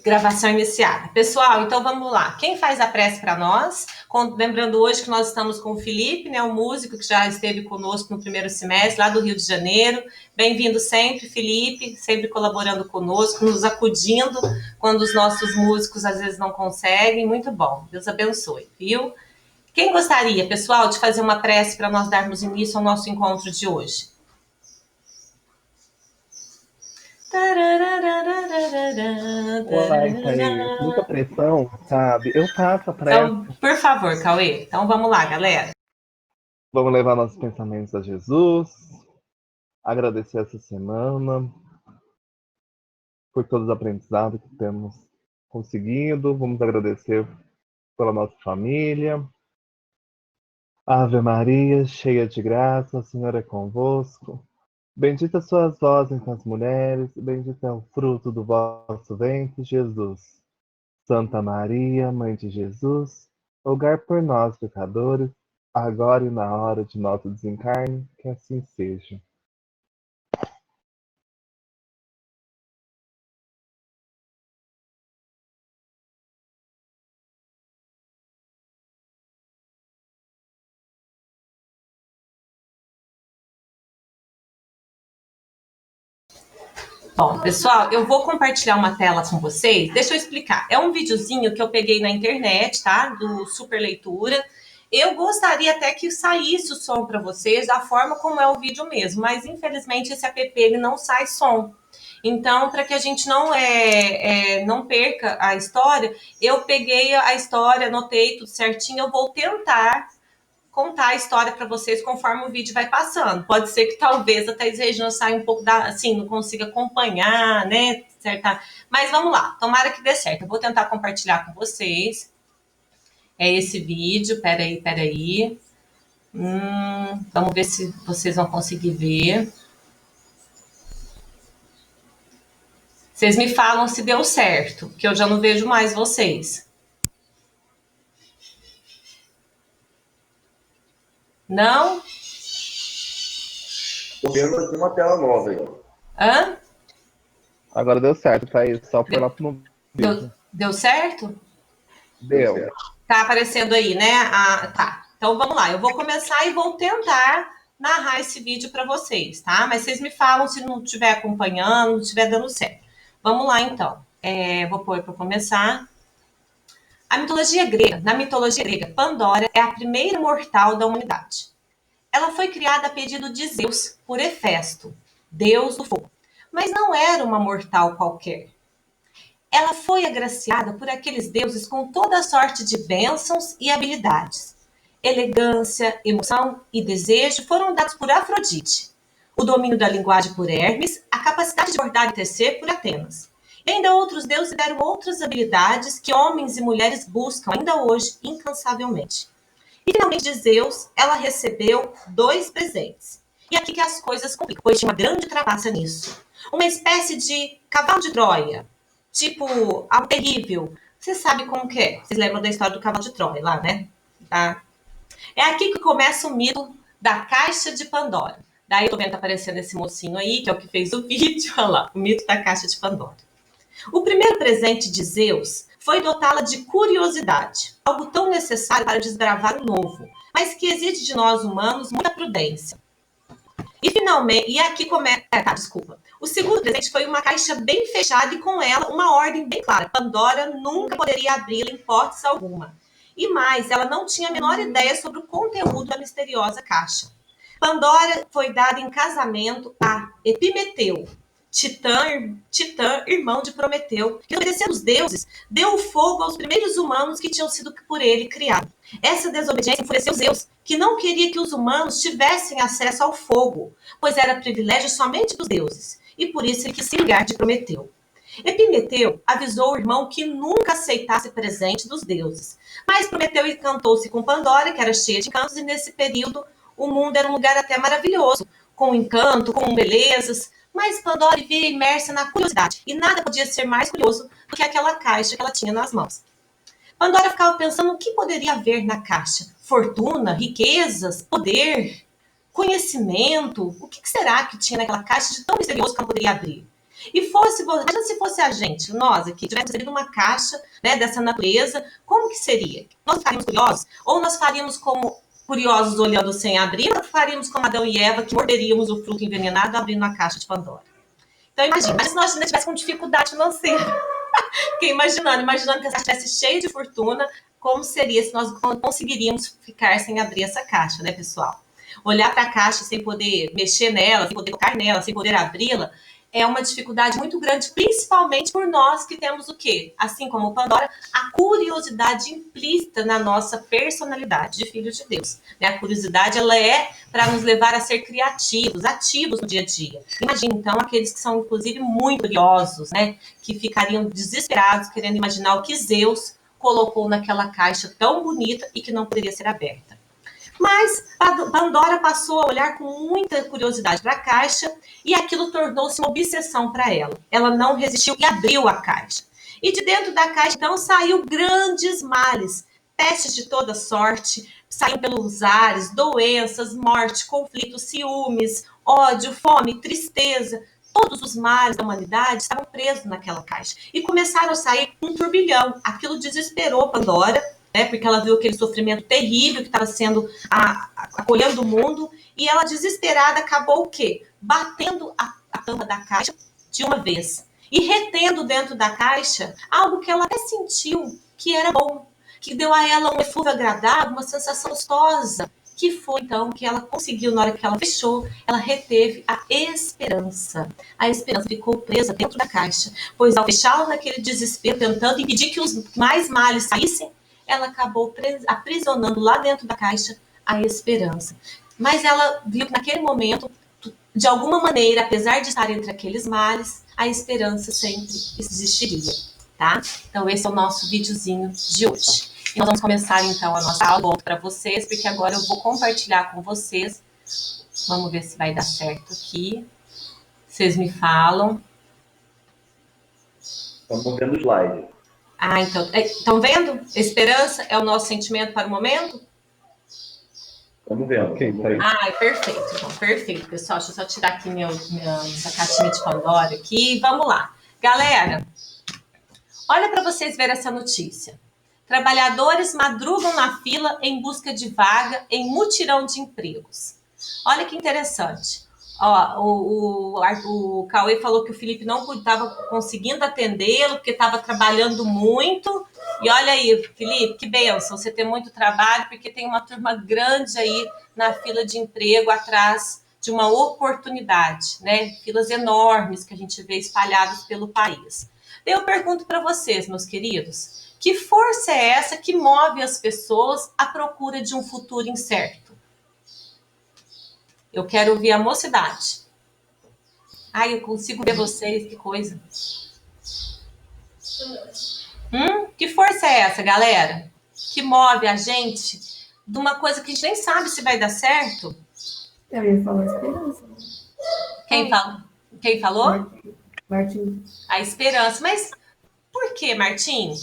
Gravação iniciada. Pessoal, então vamos lá. Quem faz a prece para nós? Lembrando hoje que nós estamos com o Felipe, né, o músico que já esteve conosco no primeiro semestre, lá do Rio de Janeiro. Bem-vindo sempre, Felipe, sempre colaborando conosco, nos acudindo quando os nossos músicos às vezes não conseguem. Muito bom. Deus abençoe, viu? Quem gostaria, pessoal, de fazer uma prece para nós darmos início ao nosso encontro de hoje? Uai, Thaís, muita pressão, sabe? Eu faço a pressa. Então, por favor, Cauê. Então vamos lá, galera. Vamos levar nossos pensamentos a Jesus, agradecer essa semana por todos os aprendizados que temos conseguido. Vamos agradecer pela nossa família. Ave Maria, cheia de graça, o Senhor é convosco. Bendita sois vós entre as mulheres, bendito é o fruto do vosso ventre, Jesus. Santa Maria, Mãe de Jesus, rogai por nós, pecadores, agora e na hora de nosso desencarne, que assim seja. Bom, pessoal, eu vou compartilhar uma tela com vocês. Deixa eu explicar. É um videozinho que eu peguei na internet, tá? Do Super Leitura. Eu gostaria até que saísse o som para vocês da forma como é o vídeo mesmo, mas infelizmente esse app ele não sai som. Então, para que a gente não perca a história, eu peguei a história, anotei tudo certinho. Eu vou tentar contar a história para vocês conforme o vídeo vai passando. Pode ser que talvez a Thaís Regina saia um pouco assim, não consiga acompanhar, né? Certa... Mas vamos lá, tomara que dê certo. Eu vou tentar compartilhar com vocês. É esse vídeo, peraí. Vamos ver se vocês vão conseguir ver. Vocês me falam se deu certo, que eu já não vejo mais vocês. Não? Tô vendo aqui uma tela nova aí. Hã? Agora deu certo, Thaís, só por lá no vídeo. Deu certo? Deu. Tá aparecendo aí, né? Tá. Então vamos lá. Eu vou começar e vou tentar narrar esse vídeo para vocês, tá? Mas vocês me falam se não estiver acompanhando, não estiver dando certo. Vamos lá, então. Vou pôr para começar. Na mitologia grega, Pandora é a primeira mortal da humanidade. Ela foi criada a pedido de Zeus por Hefesto, deus do fogo. Mas não era uma mortal qualquer. Ela foi agraciada por aqueles deuses com toda sorte de bênçãos e habilidades. Elegância, emoção e desejo foram dados por Afrodite, o domínio da linguagem por Hermes, a capacidade de bordar e tecer por Atenas. E ainda outros deuses deram outras habilidades que homens e mulheres buscam ainda hoje incansavelmente. E finalmente de Zeus, ela recebeu 2 presentes. E aqui que as coisas complicam, pois tinha uma grande trapaça nisso. Uma espécie de cavalo de Troia, tipo, algo terrível. Você sabe como que é? Vocês lembram da história do cavalo de Troia lá, né? Tá? É aqui que começa o mito da caixa de Pandora. Daí eu tô vendo aparecendo esse mocinho aí, que é o que fez o vídeo, olha lá, o mito da caixa de Pandora. O primeiro presente de Zeus foi dotá-la de curiosidade, algo tão necessário para desbravar o novo, mas que exige de nós humanos muita prudência. E finalmente, e aqui começa. Desculpa. O segundo presente foi uma caixa bem fechada e com ela uma ordem bem clara. Pandora nunca poderia abri-la em hipótese alguma. E mais, ela não tinha a menor ideia sobre o conteúdo da misteriosa caixa. Pandora foi dada em casamento a Epimeteu, Titã, irmão de Prometeu, que, obedecendo os deuses, deu fogo aos primeiros humanos que tinham sido por ele criados. Essa desobediência enfureceu Zeus, que não queria que os humanos tivessem acesso ao fogo, pois era privilégio somente dos deuses, e por isso ele quis se vingar de Prometeu. Epimeteu avisou o irmão que nunca aceitasse presente dos deuses, mas Prometeu encantou-se com Pandora, que era cheia de encantos, e nesse período o mundo era um lugar até maravilhoso, com encanto, com belezas, mas Pandora vivia imersa na curiosidade, e nada podia ser mais curioso do que aquela caixa que ela tinha nas mãos. Pandora ficava pensando o que poderia haver na caixa. Fortuna, riquezas, poder, conhecimento. O que será que tinha naquela caixa de tão misterioso que ela poderia abrir? Imagina se fosse a gente, nós aqui, tivéssemos recebido uma caixa, né, dessa natureza, como que seria? Nós ficaríamos curiosos? Ou nós faríamos como curiosos olhando sem abrir, ou faríamos como Adão e Eva, que morderíamos o fruto envenenado abrindo a caixa de Pandora? Então imagina, se nós ainda tivéssemos com dificuldade financeira, fiquei imaginando que essa caixa estivesse cheia de fortuna, como seria se nós conseguiríamos ficar sem abrir essa caixa, né, pessoal? Olhar para a caixa sem poder mexer nela, sem poder tocar nela, sem poder abri-la, é uma dificuldade muito grande, principalmente por nós que temos o quê? Assim como Pandora, a curiosidade implícita na nossa personalidade de filhos de Deus. A curiosidade, ela é para nos levar a ser criativos, ativos no dia a dia. Imagina, então, aqueles que são, inclusive, muito curiosos, né? Que ficariam desesperados, querendo imaginar o que Zeus colocou naquela caixa tão bonita e que não poderia ser aberta. Mas Pandora passou a olhar com muita curiosidade para a caixa e aquilo tornou-se uma obsessão para ela. Ela não resistiu e abriu a caixa. E de dentro da caixa, então, saiu grandes males, pestes de toda sorte, saíram pelos ares, doenças, morte, conflitos, ciúmes, ódio, fome, tristeza. Todos os males da humanidade estavam presos naquela caixa. E começaram a sair um turbilhão. Aquilo desesperou Pandora, né, porque ela viu aquele sofrimento terrível que estava sendo acolhendo o mundo, e ela, desesperada, acabou o quê? Batendo a tampa da caixa de uma vez e retendo dentro da caixa algo que ela até sentiu que era bom, que deu a ela um eflúvio agradável, uma sensação gostosa, que foi então que ela conseguiu. Na hora que ela fechou, ela reteve a esperança. A esperança ficou presa dentro da caixa, pois ao fechá-la naquele desespero, tentando impedir que os mais males saíssem, ela acabou aprisionando lá dentro da caixa a esperança. Mas ela viu que naquele momento, de alguma maneira, apesar de estar entre aqueles males, a esperança sempre existiria, tá? Então esse é o nosso videozinho de hoje. E nós vamos começar então a nossa aula para vocês, porque agora eu vou compartilhar com vocês. Vamos ver se vai dar certo aqui. Vocês me falam. Estamos vendo o slide. Então, estão vendo? Esperança é o nosso sentimento para o momento? Estamos vendo. Ok, tá aí. Perfeito. Então, perfeito, pessoal. Deixa eu só tirar aqui essa caixinha de Pandora aqui. Vamos lá. Galera, olha para vocês verem essa notícia. Trabalhadores madrugam na fila em busca de vaga em mutirão de empregos. Olha que interessante. O Cauê falou que o Felipe não estava conseguindo atendê-lo, porque estava trabalhando muito. E olha aí, Felipe, que bênção você ter muito trabalho, porque tem uma turma grande aí na fila de emprego atrás de uma oportunidade, né? Filas enormes que a gente vê espalhadas pelo país. Eu pergunto para vocês, meus queridos, que força é essa que move as pessoas à procura de um futuro incerto? Eu quero ouvir a mocidade. Eu consigo ver vocês, que coisa. Que força é essa, galera? Que move a gente de uma coisa que a gente nem sabe se vai dar certo? Eu ia falar esperança. Quem falou? Martim. A esperança. Mas por que, Martim?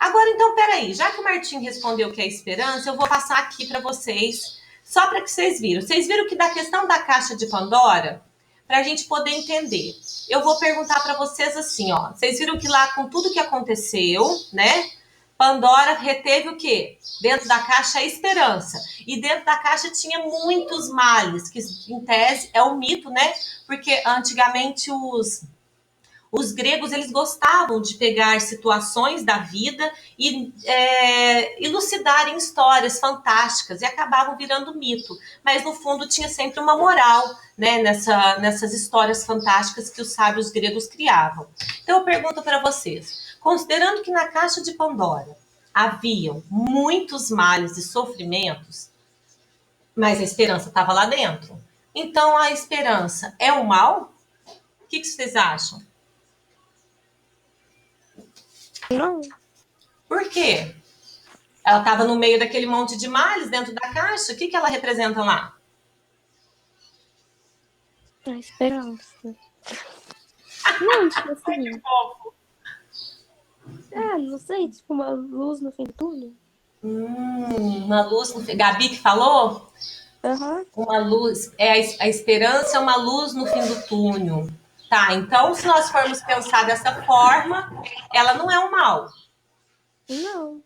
Agora, então, peraí. Já que o Martim respondeu que é esperança, eu vou passar aqui para vocês, só para que vocês viram. Vocês viram que da questão da caixa de Pandora, para a gente poder entender, eu vou perguntar para vocês assim, ó. Vocês viram que lá, com tudo que aconteceu, né? Pandora reteve o quê? Dentro da caixa, a esperança. E dentro da caixa tinha muitos males, que em tese é um mito, né? Porque antigamente os gregos, eles gostavam de pegar situações da vida e elucidarem histórias fantásticas e acabavam virando mito. Mas, no fundo, tinha sempre uma moral, né, nessas histórias fantásticas que os sábios gregos criavam. Então, eu pergunto para vocês, considerando que na caixa de Pandora haviam muitos males e sofrimentos, mas a esperança estava lá dentro. Então, a esperança é o mal? O que vocês acham? Não. Por quê? Ela estava no meio daquele monte de males dentro da caixa. O que ela representa lá? A esperança. Não, tipo assim. Não sei, tipo uma luz no fim do túnel. Uma luz no fim. Gabi que falou? Uhum. Uma luz. A esperança é uma luz no fim do túnel. Tá, então se nós formos pensar dessa forma, ela não é um mal. Não.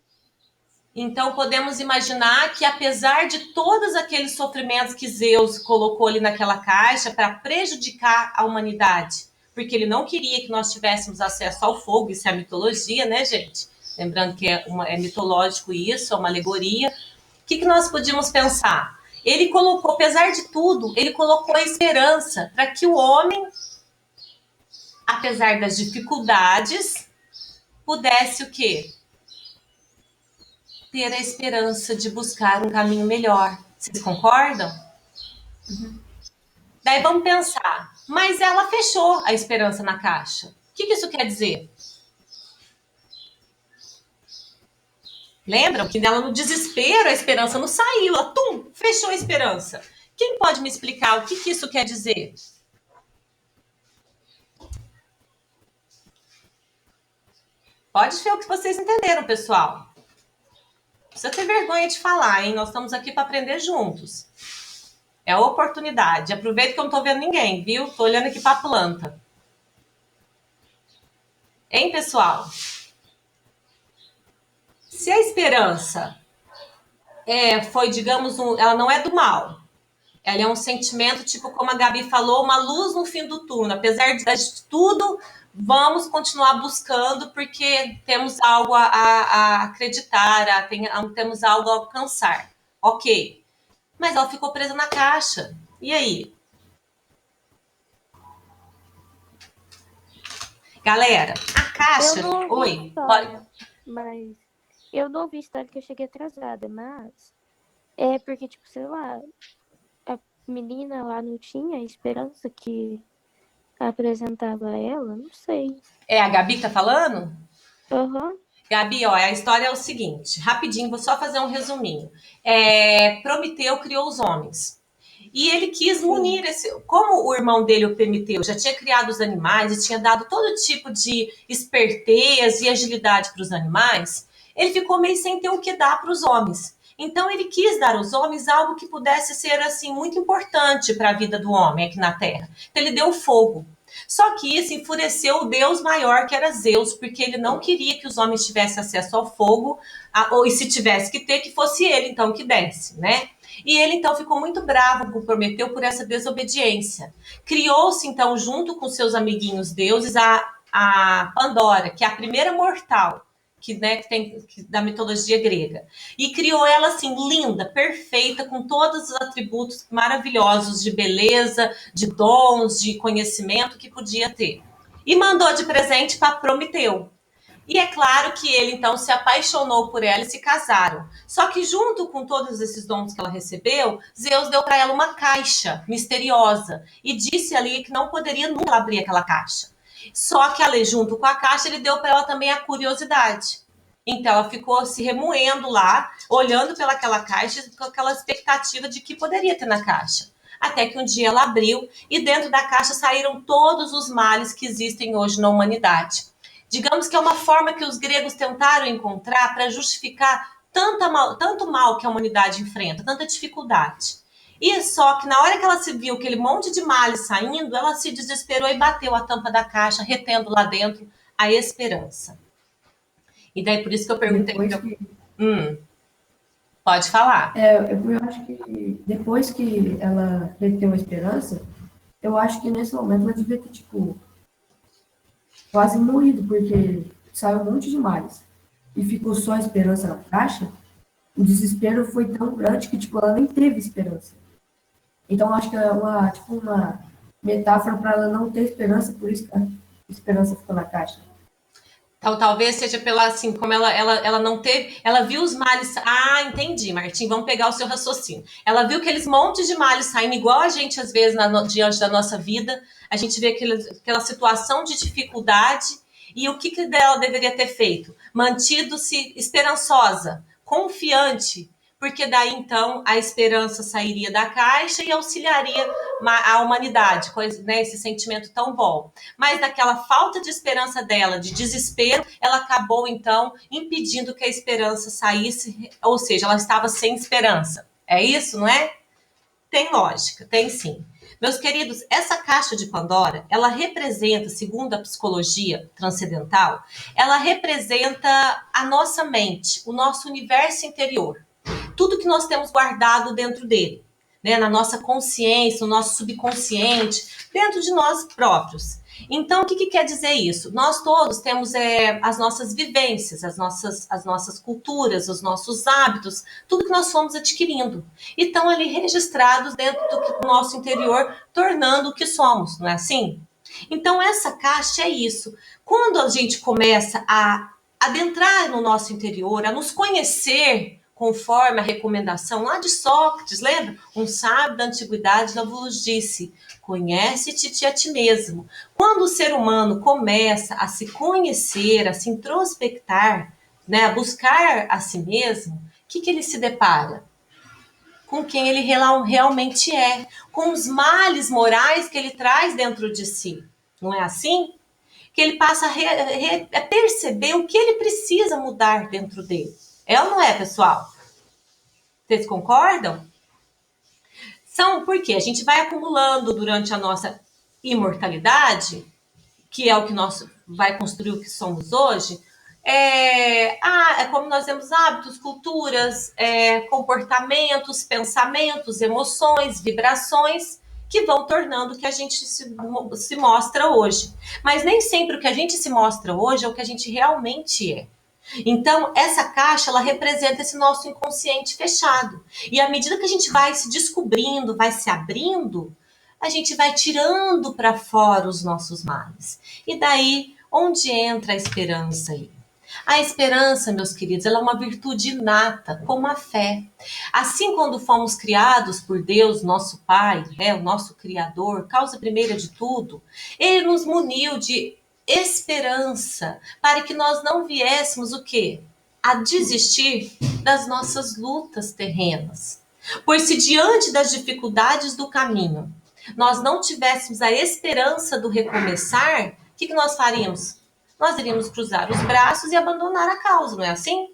Então podemos imaginar que apesar de todos aqueles sofrimentos que Zeus colocou ali naquela caixa para prejudicar a humanidade, porque ele não queria que nós tivéssemos acesso ao fogo, isso é a mitologia, né, gente? Lembrando que é mitológico isso, é uma alegoria. O que nós podíamos pensar? Ele colocou, apesar de tudo, ele colocou a esperança para que o homem, apesar das dificuldades, pudesse o quê? Ter a esperança de buscar um caminho melhor. Vocês concordam? Daí vamos pensar, mas ela fechou a esperança na caixa. O que isso quer dizer? Lembram que ela no desespero, a esperança não saiu, ela fechou a esperança. Quem pode me explicar o que isso quer dizer? Pode ver o que vocês entenderam, pessoal. Não precisa ter vergonha de falar, hein? Nós estamos aqui para aprender juntos. É a oportunidade. Aproveita que eu não estou vendo ninguém, viu? Estou olhando aqui para a planta. Hein, pessoal? Se a esperança foi, digamos, ela não é do mal. Ela é um sentimento, tipo como a Gabi falou, uma luz no fim do túnel. Apesar de tudo, vamos continuar buscando porque temos algo a acreditar, temos algo a alcançar. Ok. Mas ela ficou presa na caixa. E aí? Galera, a caixa... Eu não ouvi Oi, história, mas eu não ouvi história que eu cheguei atrasada, mas é porque, tipo, sei lá, a menina lá não tinha a esperança que apresentava ela, não sei. É a Gabi que tá falando? Aham. Gabi, ó, a história é o seguinte, rapidinho, vou só fazer um resuminho. Prometeu criou os homens. E ele quis munir como o irmão dele, o Prometeu, já tinha criado os animais e tinha dado todo tipo de esperteza e agilidade para os animais, ele ficou meio sem ter o que dar para os homens. Então ele quis dar aos homens algo que pudesse ser assim muito importante para a vida do homem aqui na Terra. Então ele deu fogo. Só que isso enfureceu o Deus maior, que era Zeus, porque ele não queria que os homens tivessem acesso ao fogo, ou se tivesse que ter, que fosse ele então que desse, né? E ele então ficou muito bravo com Prometeu por essa desobediência. Criou-se então, junto com seus amiguinhos deuses, a Pandora, que é a primeira mortal da mitologia grega. E criou ela assim, linda, perfeita, com todos os atributos maravilhosos de beleza, de dons, de conhecimento que podia ter. E mandou de presente para Prometeu. E é claro que ele então se apaixonou por ela e se casaram. Só que junto com todos esses dons que ela recebeu, Zeus deu para ela uma caixa misteriosa e disse ali que não poderia nunca abrir aquela caixa. Só que ali junto com a caixa ele deu para ela também a curiosidade. Então ela ficou se remoendo lá, olhando pelaquela caixa com aquela expectativa de que poderia ter na caixa. Até que um dia ela abriu e dentro da caixa saíram todos os males que existem hoje na humanidade. Digamos que é uma forma que os gregos tentaram encontrar para justificar tanto mal que a humanidade enfrenta, tanta dificuldade. E só que na hora que ela se viu aquele monte de males saindo, ela se desesperou e bateu a tampa da caixa, retendo lá dentro a esperança. E daí por isso que eu perguntei... Pode falar. Eu acho que depois que ela reteu a esperança, eu acho que nesse momento ela devia ter, tipo, quase morrido, porque saiu um monte de males e ficou só a esperança na caixa. O desespero foi tão grande que, tipo, ela nem teve esperança. Então, acho que é uma metáfora para ela não ter esperança, por isso que a esperança ficou na caixa. Então, talvez seja pela, assim, como ela não teve... Ela viu os males... Ah, entendi, Martim, vamos pegar o seu raciocínio. Ela viu aqueles montes de males saindo, igual a gente, às vezes, diante da nossa vida. A gente vê aquela situação de dificuldade e o que dela deveria ter feito? Mantido-se esperançosa, confiante, porque daí, então, a esperança sairia da caixa e auxiliaria a humanidade, né, esse sentimento tão bom. Mas daquela falta de esperança dela, de desespero, ela acabou, então, impedindo que a esperança saísse, ou seja, ela estava sem esperança. É isso, não é? Tem lógica, tem sim. Meus queridos, essa caixa de Pandora, ela representa, segundo a psicologia transcendental, ela representa a nossa mente, o nosso universo interior. Tudo que nós temos guardado dentro dele, né? Na nossa consciência, no nosso subconsciente, dentro de nós próprios. Então, o que quer dizer isso? Nós todos temos as nossas vivências, as nossas culturas, os nossos hábitos, tudo que nós fomos adquirindo. E estão ali registrados dentro do nosso interior, tornando o que somos, não é assim? Então, essa caixa é isso. Quando a gente começa a adentrar no nosso interior, a nos conhecer, conforme a recomendação lá de Sócrates, lembra? Um sábio da antiguidade vos disse: conhece-te a ti mesmo. Quando o ser humano começa a se conhecer, a se introspectar, né, a buscar a si mesmo, o que ele se depara? Com quem ele realmente é, com os males morais que ele traz dentro de si. Não é assim? Que ele passa a perceber o que ele precisa mudar dentro dele. É ou não é, pessoal? Vocês concordam? São porque a gente vai acumulando durante a nossa imortalidade, que é o que nós vai construir o que somos hoje, é como nós temos hábitos, culturas, comportamentos, pensamentos, emoções, vibrações, que vão tornando o que a gente se mostra hoje. Mas nem sempre o que a gente se mostra hoje é o que a gente realmente é. Então, essa caixa, ela representa esse nosso inconsciente fechado. E à medida que a gente vai se descobrindo, vai se abrindo, a gente vai tirando para fora os nossos males. E daí, onde entra a esperança aí? A esperança, meus queridos, ela é uma virtude inata, como a fé. Assim, quando fomos criados por Deus, nosso Pai, o nosso Criador, causa primeira de tudo, Ele nos muniu de esperança para que nós não viéssemos o quê? A desistir das nossas lutas terrenas. Pois se diante das dificuldades do caminho nós não tivéssemos a esperança do recomeçar, o que nós faríamos? Nós iríamos cruzar os braços e abandonar a causa, não é assim?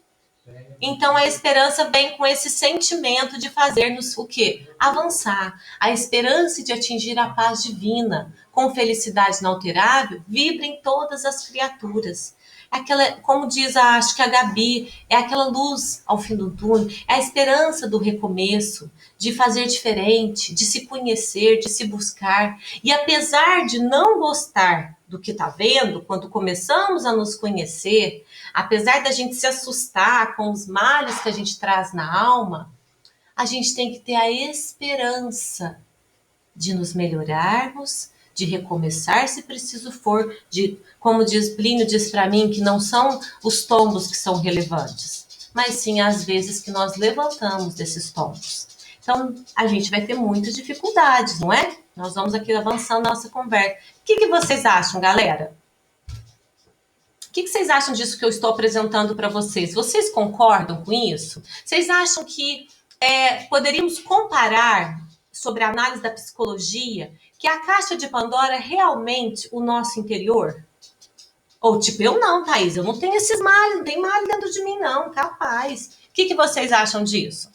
Então a esperança vem com esse sentimento de fazer-nos o quê? Avançar. A esperança de atingir a paz divina, com felicidade inalterável, vibra em todas as criaturas. Aquela, como diz, acho que a Gabi, é aquela luz ao fim do túnel, é a esperança do recomeço, de fazer diferente, de se conhecer, de se buscar. E apesar de não gostar do que está vendo, quando começamos a nos conhecer, apesar da gente se assustar com os males que a gente traz na alma, a gente tem que ter a esperança de nos melhorarmos, de recomeçar se preciso for, de, como diz Plínio, diz para mim, que não são os tombos que são relevantes, mas sim as vezes que nós levantamos desses tombos. Então, a gente vai ter muitas dificuldades, não é? Nós vamos aqui avançando na nossa conversa. O que vocês acham, galera? O que vocês acham disso que eu estou apresentando para vocês? Vocês concordam com isso? Vocês acham que poderíamos comparar, sobre a análise da psicologia, que a caixa de Pandora é realmente o nosso interior? Ou tipo, eu não, Thaís, eu não tenho esses males, não tem mal dentro de mim não, capaz. O que vocês acham disso?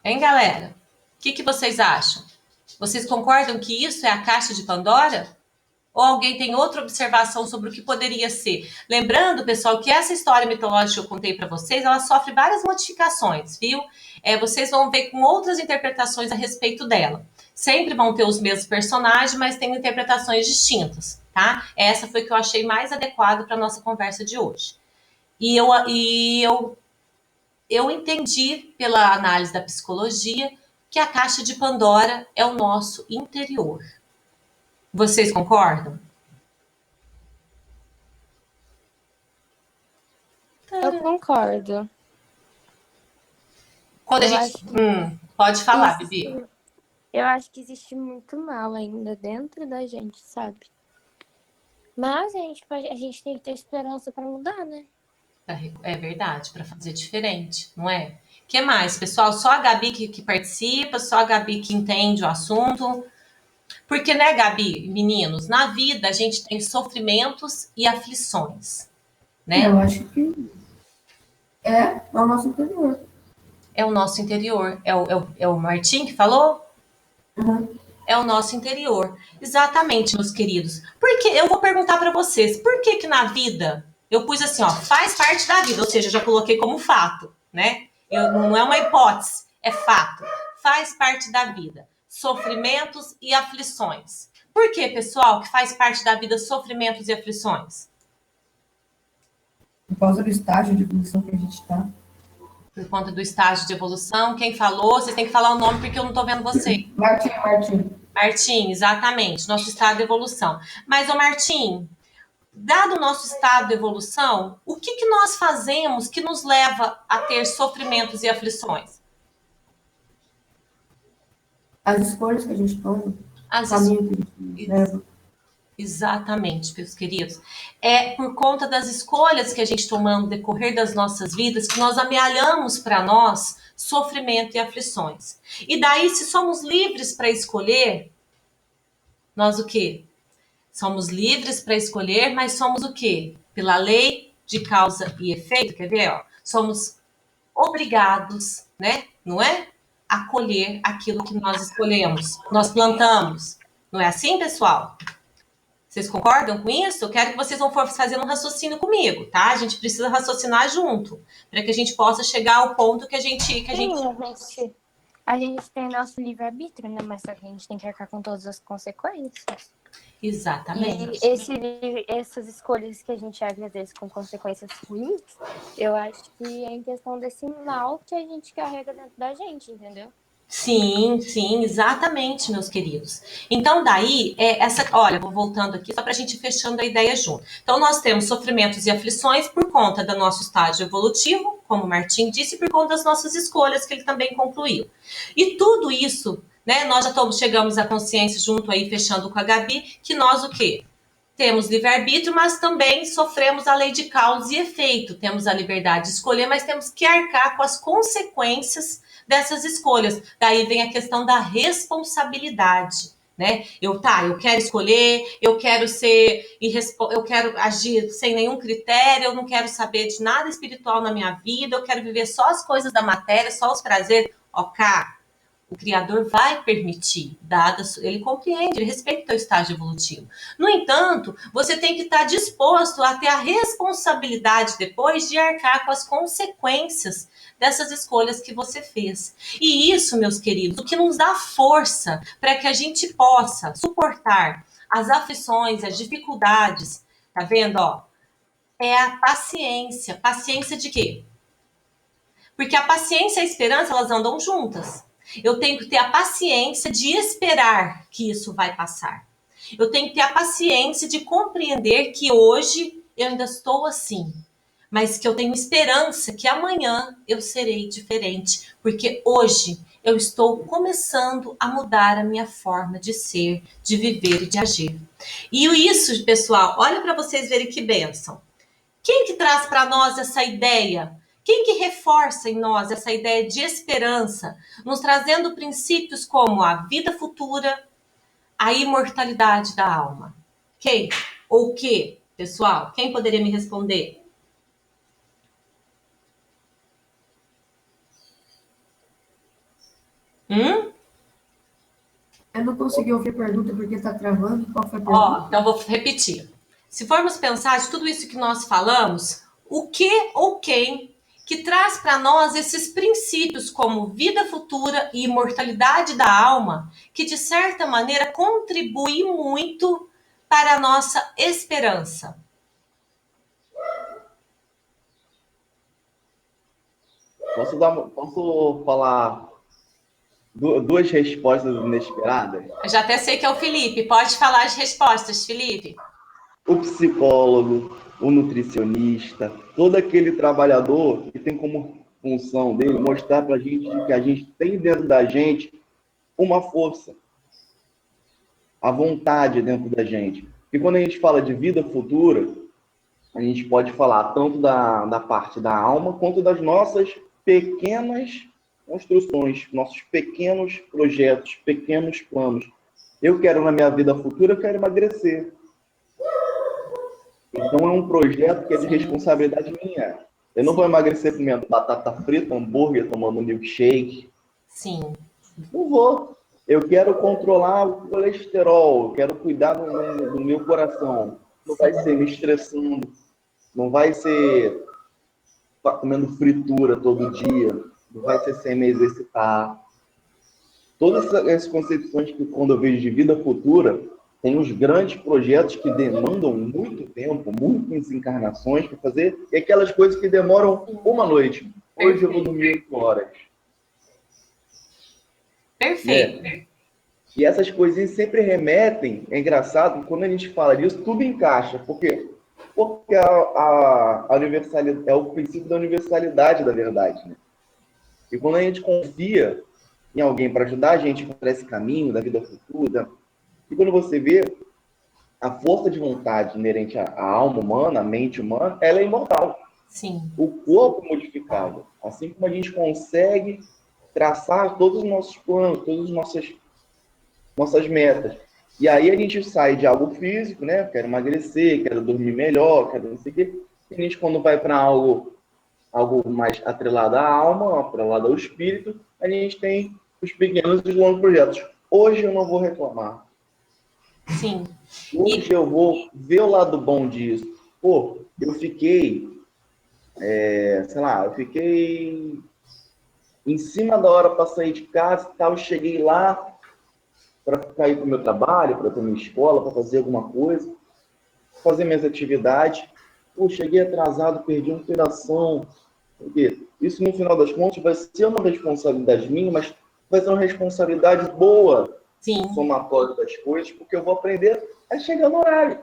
Hein, galera? O que vocês acham? Vocês concordam que isso é a caixa de Pandora? Ou alguém tem outra observação sobre o que poderia ser? Lembrando, pessoal, que essa história mitológica que eu contei para vocês, ela sofre várias modificações, viu? Vocês vão ver com outras interpretações a respeito dela. Sempre vão ter os mesmos personagens, mas tem interpretações distintas, tá? Essa foi que eu achei mais adequada para a nossa conversa de hoje. E eu entendi, pela análise da psicologia, que a caixa de Pandora é o nosso interior. Vocês concordam? Eu concordo. Quando a gente... pode falar, Bibi. Eu acho que existe muito mal ainda dentro da gente, sabe? Mas a gente tem que ter esperança para mudar, né? É verdade, para fazer diferente, não é? O que mais, pessoal? Só a Gabi que participa, só a Gabi que entende o assunto. Porque, né, Gabi, meninos, na vida a gente tem sofrimentos e aflições, né? Eu acho que É o nosso interior. É o nosso interior. É o Martim que falou? Uhum. É o nosso interior. Exatamente, meus queridos. Porque eu vou perguntar para vocês, por que que na vida eu pus assim, ó, faz parte da vida, ou seja, já coloquei como fato, né? Não é uma hipótese, é fato. Faz parte da vida. Sofrimentos e aflições. Por que, pessoal, que faz parte da vida sofrimentos e aflições? Por causa do estágio de evolução que a gente está. Por conta do estágio de evolução. Quem falou, vocês têm que falar o nome porque eu não tô vendo vocês. Martim. Martim, exatamente, nosso estado de evolução. Mas, ô Martim, dado o nosso estado de evolução, o que, que nós fazemos que nos leva a ter sofrimentos e aflições? As escolhas que a gente toma, o As caminho que a gente leva. Exatamente, meus queridos. É por conta das escolhas que a gente tomamos no decorrer das nossas vidas que nós amealhamos para nós sofrimento e aflições. E daí, se somos livres para escolher, nós o quê? Somos livres para escolher, mas somos o quê? Pela lei de causa e efeito, quer ver? Ó? Somos obrigados, né? Não é? A colher aquilo que nós escolhemos, nós plantamos. Não é assim, pessoal? Vocês concordam com isso? Eu quero que vocês vão fazendo um raciocínio comigo, tá? A gente precisa raciocinar junto, para que a gente possa chegar ao ponto que a gente... Sim, a gente tem nosso livre-arbítrio, né? Mas só que a gente tem que arcar com todas as consequências. Exatamente. E essas escolhas que a gente às vezes com consequências ruins, eu acho que é em questão desse mal que a gente carrega dentro da gente, entendeu? Sim, sim, exatamente, meus queridos. Então, daí, olha, vou voltando aqui, só para a gente ir fechando a ideia junto. Então, nós temos sofrimentos e aflições por conta do nosso estágio evolutivo, como o Martim disse, e por conta das nossas escolhas, que ele também concluiu. E tudo isso, né, nós já chegamos à consciência junto aí, fechando com a Gabi, que nós o quê? Temos livre-arbítrio, mas também sofremos a lei de causa e efeito. Temos a liberdade de escolher, mas temos que arcar com as consequências dessas escolhas. Daí vem a questão da responsabilidade, né? Eu quero escolher, eu quero eu quero agir sem nenhum critério, eu não quero saber de nada espiritual na minha vida, eu quero viver só as coisas da matéria, só os prazeres. Ok, o Criador vai permitir, ele compreende, ele respeita o teu estágio evolutivo. No entanto, você tem que estar disposto a ter a responsabilidade depois de arcar com as consequências dessas escolhas que você fez. E isso, meus queridos, o que nos dá força para que a gente possa suportar as aflições, as dificuldades, tá vendo, ó? É a paciência. Paciência de quê? Porque a paciência e a esperança, elas andam juntas. Eu tenho que ter a paciência de esperar que isso vai passar. Eu tenho que ter a paciência de compreender que hoje eu ainda estou assim, mas que eu tenho esperança que amanhã eu serei diferente, porque hoje eu estou começando a mudar a minha forma de ser, de viver e de agir. E isso, pessoal, olha para vocês verem que bênção. Quem que traz para nós essa ideia? Quem que reforça em nós essa ideia de esperança, nos trazendo princípios como a vida futura, a imortalidade da alma? Quem? Ou o que, pessoal? Quem poderia me responder? Eu não consegui ouvir a pergunta porque está travando. Qual foi a pergunta? Ó, então vou repetir. Se formos pensar de tudo isso que nós falamos, o que ou quem que traz para nós esses princípios como vida futura e imortalidade da alma, que de certa maneira contribui muito para a nossa esperança? Posso falar duas respostas inesperadas? Eu já até sei que é o Felipe. Pode falar as respostas, Felipe. O psicólogo, o nutricionista, todo aquele trabalhador que tem como função dele mostrar para a gente que a gente tem dentro da gente uma força, a vontade dentro da gente. E quando a gente fala de vida futura, a gente pode falar tanto da parte da alma quanto das nossas pequenas construções, nossos pequenos projetos, pequenos planos. Eu quero, na minha vida futura, eu quero emagrecer. Então, é um projeto que é de responsabilidade minha. Eu não vou emagrecer comendo batata frita, hambúrguer, tomando milkshake. Sim. Não vou. Eu quero controlar o colesterol, eu quero cuidar do meu coração. Não vai ser me estressando, não vai ser comendo fritura todo dia, não vai ser sem me exercitar. Todas essas concepções que, quando eu vejo de vida futura, tem uns grandes projetos que demandam muito tempo, muitas encarnações para fazer, e aquelas coisas que demoram uma noite. Hoje eu vou dormir 8 horas. Perfeito. E essas coisinhas sempre remetem, é engraçado, quando a gente fala disso, tudo encaixa. Por quê? Porque a universalidade, é o princípio da universalidade da verdade. Né? E quando a gente confia em alguém para ajudar a gente por esse caminho da vida futura, e quando você vê a força de vontade inerente à alma humana, à mente humana, ela é imortal. Sim. O corpo modificável. Assim como a gente consegue traçar todos os nossos planos, todas as nossas metas. E aí a gente sai de algo físico, né? Quero emagrecer, quero dormir melhor, quero não sei o quê. E a gente, quando vai para algo mais atrelado à alma, atrelado ao espírito, a gente tem os pequenos e os longos projetos. Hoje eu não vou reclamar. Sim. Hoje eu vou ver o lado bom disso. Pô, eu fiquei, eu fiquei em cima da hora para sair de casa e tal, eu cheguei lá para ir para o meu trabalho, para ir para minha escola, para fazer alguma coisa, fazer minhas atividades. Pô, cheguei atrasado, perdi um pedação. Porque isso, no final das contas, vai ser uma responsabilidade minha, mas vai ser uma responsabilidade boa, Sim. somatória das coisas, porque eu vou aprender a chegar no horário.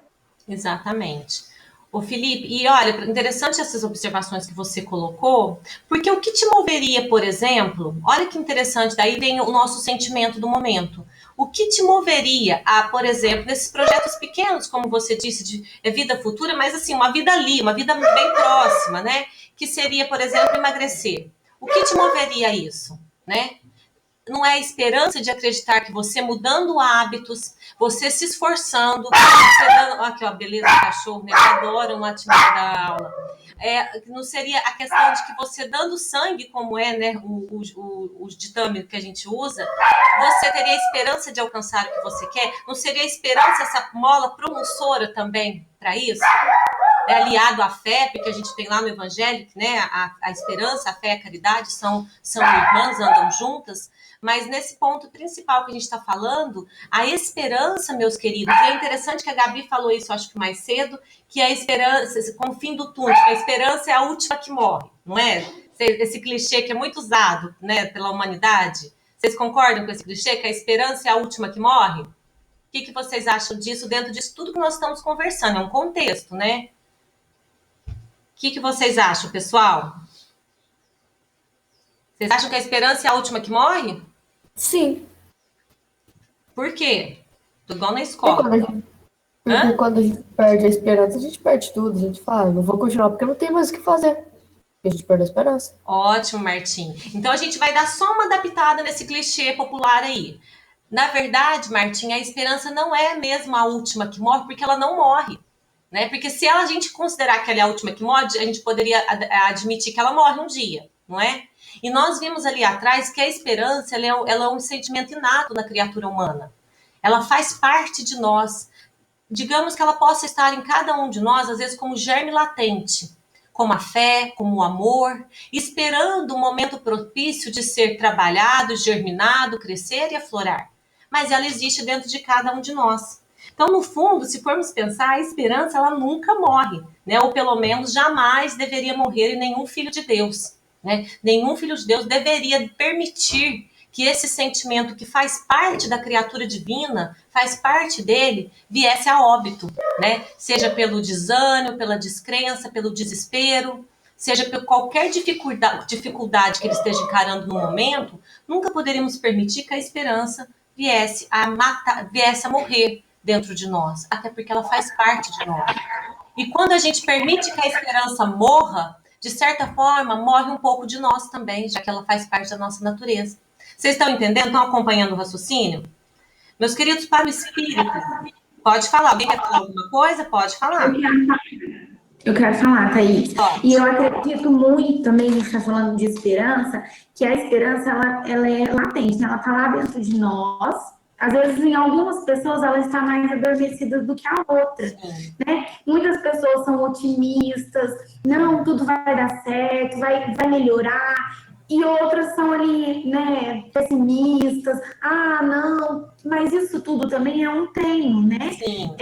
Exatamente. Ô Felipe, e olha, interessante essas observações que você colocou, porque o que te moveria, por exemplo, olha que interessante, daí vem o nosso sentimento do momento. O que te moveria a, por exemplo, nesses projetos pequenos, como você disse, de vida futura, mas assim, uma vida ali, uma vida bem próxima, né? Que seria, por exemplo, emagrecer. O que te moveria a isso, né? Não é a esperança de acreditar que você mudando hábitos, você se esforçando, você dando... Aqui, ó, beleza do cachorro, né? Eu adoro uma atividade da aula. Não seria a questão de que você dando sangue, como é, né, o ditame que a gente usa, você teria a esperança de alcançar o que você quer? Não seria a esperança essa mola propulsora também para isso? É aliado à fé, porque a gente tem lá no Evangelho, né, a esperança, a fé e a caridade são irmãs, andam juntas, mas nesse ponto principal que a gente está falando, a esperança, meus queridos, e é interessante que a Gabi falou isso, acho que mais cedo, que a esperança, com o fim do túnel, que a esperança é a última que morre, não é? Esse clichê que é muito usado, né, pela humanidade. Vocês concordam com esse clichê, que a esperança é a última que morre? O que vocês acham disso, dentro disso tudo que nós estamos conversando? É um contexto, né? O que vocês acham, pessoal? Vocês acham que a esperança é a última que morre? Sim. Por quê? Tô igual na E escola. porque quando a gente perde a esperança, a gente perde tudo. A gente fala, não vou continuar porque não tem mais o que fazer. Porque a gente perde a esperança. Ótimo, Martim. Então a gente vai dar só uma adaptada nesse clichê popular aí. Na verdade, Martim, a esperança não é mesmo a última que morre, porque ela não morre. Né? Porque se a gente considerar que ela é a última que morre, a gente poderia admitir que ela morre um dia, não é? E nós vimos ali atrás que a esperança ela é um sentimento inato na criatura humana. Ela faz parte de nós. Digamos que ela possa estar em cada um de nós, às vezes como germe latente, como a fé, como o amor, esperando o momento propício de ser trabalhado, germinado, crescer e aflorar. Mas ela existe dentro de cada um de nós. Então, no fundo, se formos pensar, a esperança ela nunca morre, né? Ou pelo menos jamais deveria morrer em nenhum filho de Deus, né? Nenhum filho de Deus deveria permitir que esse sentimento que faz parte da criatura divina, faz parte dele, viesse a óbito, né? Seja pelo desânimo, pela descrença, pelo desespero, seja por qualquer dificuldade que ele esteja encarando no momento, nunca poderíamos permitir que a esperança viesse a morrer dentro de nós, até porque ela faz parte de nós. E quando a gente permite que a esperança morra, de certa forma, morre um pouco de nós também, já que ela faz parte da nossa natureza. Vocês estão entendendo? Estão acompanhando o raciocínio? Meus queridos, para o espírito, pode falar. Alguém quer falar alguma coisa? Pode falar. Eu quero falar, Thaís. Pode. E eu acredito muito também, a gente está falando de esperança, que a esperança, ela é latente, né? Ela está lá dentro de nós. Às vezes, em algumas pessoas, ela está mais adormecida do que a outra, Sim. né? Muitas pessoas são otimistas, não, tudo vai dar certo, vai melhorar. E outras são ali, né, pessimistas. Ah, não, mas isso tudo também é um treino, né? Sim.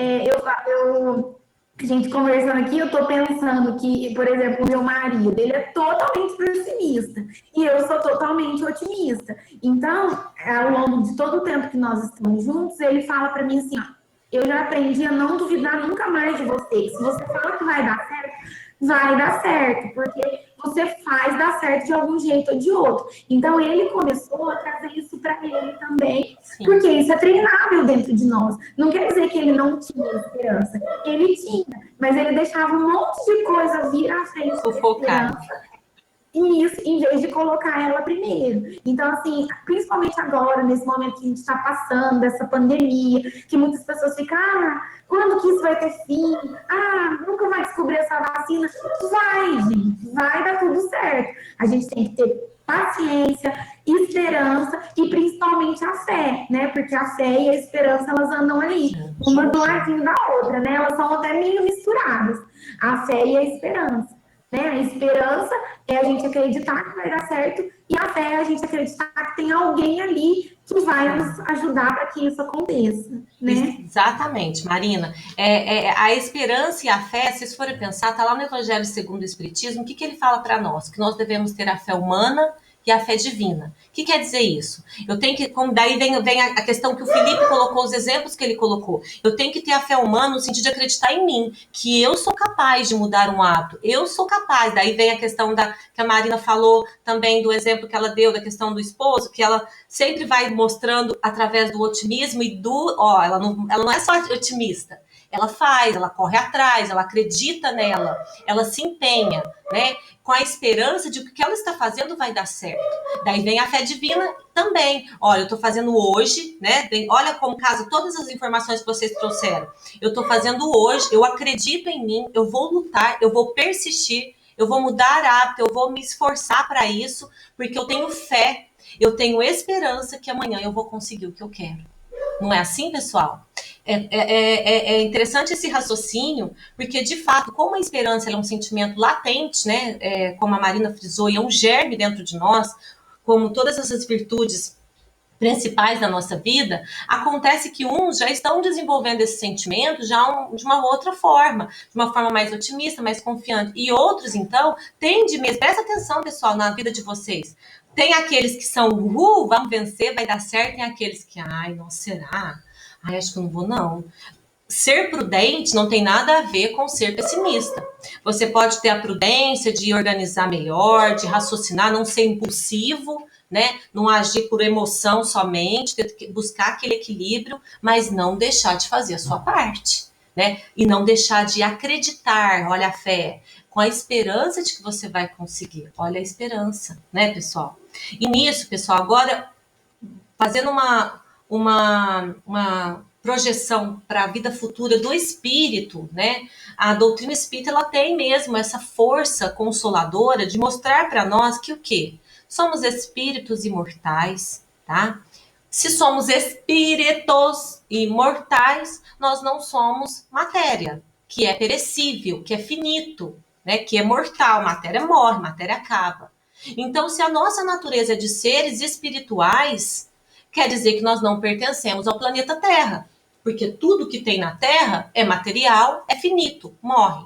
A gente conversando aqui, eu tô pensando que, por exemplo, o meu marido, ele é totalmente pessimista e eu sou totalmente otimista. Então, ao longo de todo o tempo que nós estamos juntos, ele fala para mim assim, ó, eu já aprendi a não duvidar nunca mais de você. Se você fala que vai dar certo, porque você faz dar certo de algum jeito ou de outro. Então, ele começou a trazer isso para ele também, Sim. porque isso é treinável dentro de nós. Não quer dizer que ele não tinha esperança. Ele tinha, mas ele deixava um monte de coisa vir à frente da Sufocar. esperança. Isso, em vez de colocar ela primeiro. Então, assim, principalmente agora, nesse momento que a gente está passando, dessa pandemia, que muitas pessoas ficam, quando que isso vai ter fim? Nunca vai descobrir essa vacina. Vai, gente, vai dar tudo certo. A gente tem que ter paciência, esperança e principalmente a fé, né? Porque a fé e a esperança, elas andam ali, uma do ladinho da outra, né? Elas são até meio misturadas, a fé e a esperança. Né? A esperança é a gente acreditar que vai dar certo e a fé é a gente acreditar que tem alguém ali que vai nos ajudar para que isso aconteça, né? Exatamente, Marina. A esperança e a fé, se vocês forem pensar, está lá no Evangelho segundo o Espiritismo, o que ele fala para nós? Que nós devemos ter a fé humana e a fé divina. O que quer dizer isso? Eu tenho que, daí vem a questão que o Felipe colocou, os exemplos que ele colocou. Eu tenho que ter a fé humana no sentido de acreditar em mim, que eu sou capaz de mudar um hábito, eu sou capaz. Daí vem a questão que a Marina falou também do exemplo que ela deu da questão do esposo, que ela sempre vai mostrando através do otimismo e ela não é só otimista, ela faz, ela corre atrás, ela acredita nela, ela se empenha, né? Com a esperança de que o que ela está fazendo vai dar certo. Daí vem a fé divina também. Olha, eu estou fazendo hoje, né? Olha como casa todas as informações que vocês trouxeram. Eu estou fazendo hoje, eu acredito em mim, eu vou lutar, eu vou persistir, eu vou mudar hábito, eu vou me esforçar para isso, porque eu tenho fé, eu tenho esperança que amanhã eu vou conseguir o que eu quero. Não é assim, pessoal? É interessante esse raciocínio, porque, de fato, como a esperança é um sentimento latente, né? Como a Marina frisou, e é um germe dentro de nós, como todas essas virtudes principais da nossa vida, acontece que uns já estão desenvolvendo esse sentimento de uma outra forma, de uma forma mais otimista, mais confiante. E outros, então, tendem mesmo. Presta atenção, pessoal, na vida de vocês. Tem aqueles que são, vamos vencer, vai dar certo, tem aqueles que, não será? Acho que eu não vou, não. Ser prudente não tem nada a ver com ser pessimista. Você pode ter a prudência de organizar melhor, de raciocinar, não ser impulsivo, né? Não agir por emoção somente, buscar aquele equilíbrio, mas não deixar de fazer a sua parte, né? E não deixar de acreditar, olha a fé, com a esperança de que você vai conseguir. Olha a esperança, né, pessoal? E nisso, pessoal, agora fazendo uma projeção para a vida futura do espírito, né? A doutrina espírita, ela tem mesmo essa força consoladora de mostrar para nós que o quê? Somos espíritos imortais, tá? Se somos espíritos imortais, nós não somos matéria, que é perecível, que é finito, né? Que é mortal, matéria morre, matéria acaba. Então, se a nossa natureza é de seres espirituais, quer dizer que nós não pertencemos ao planeta Terra, porque tudo que tem na Terra é material, é finito, morre.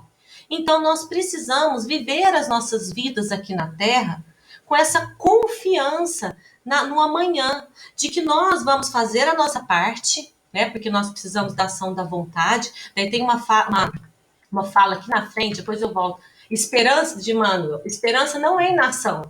Então nós precisamos viver as nossas vidas aqui na Terra com essa confiança no amanhã, de que nós vamos fazer a nossa parte, né? Porque nós precisamos da ação da vontade. Daí tem uma fala aqui na frente, depois eu volto. Esperança de Emmanuel. Esperança não é inação.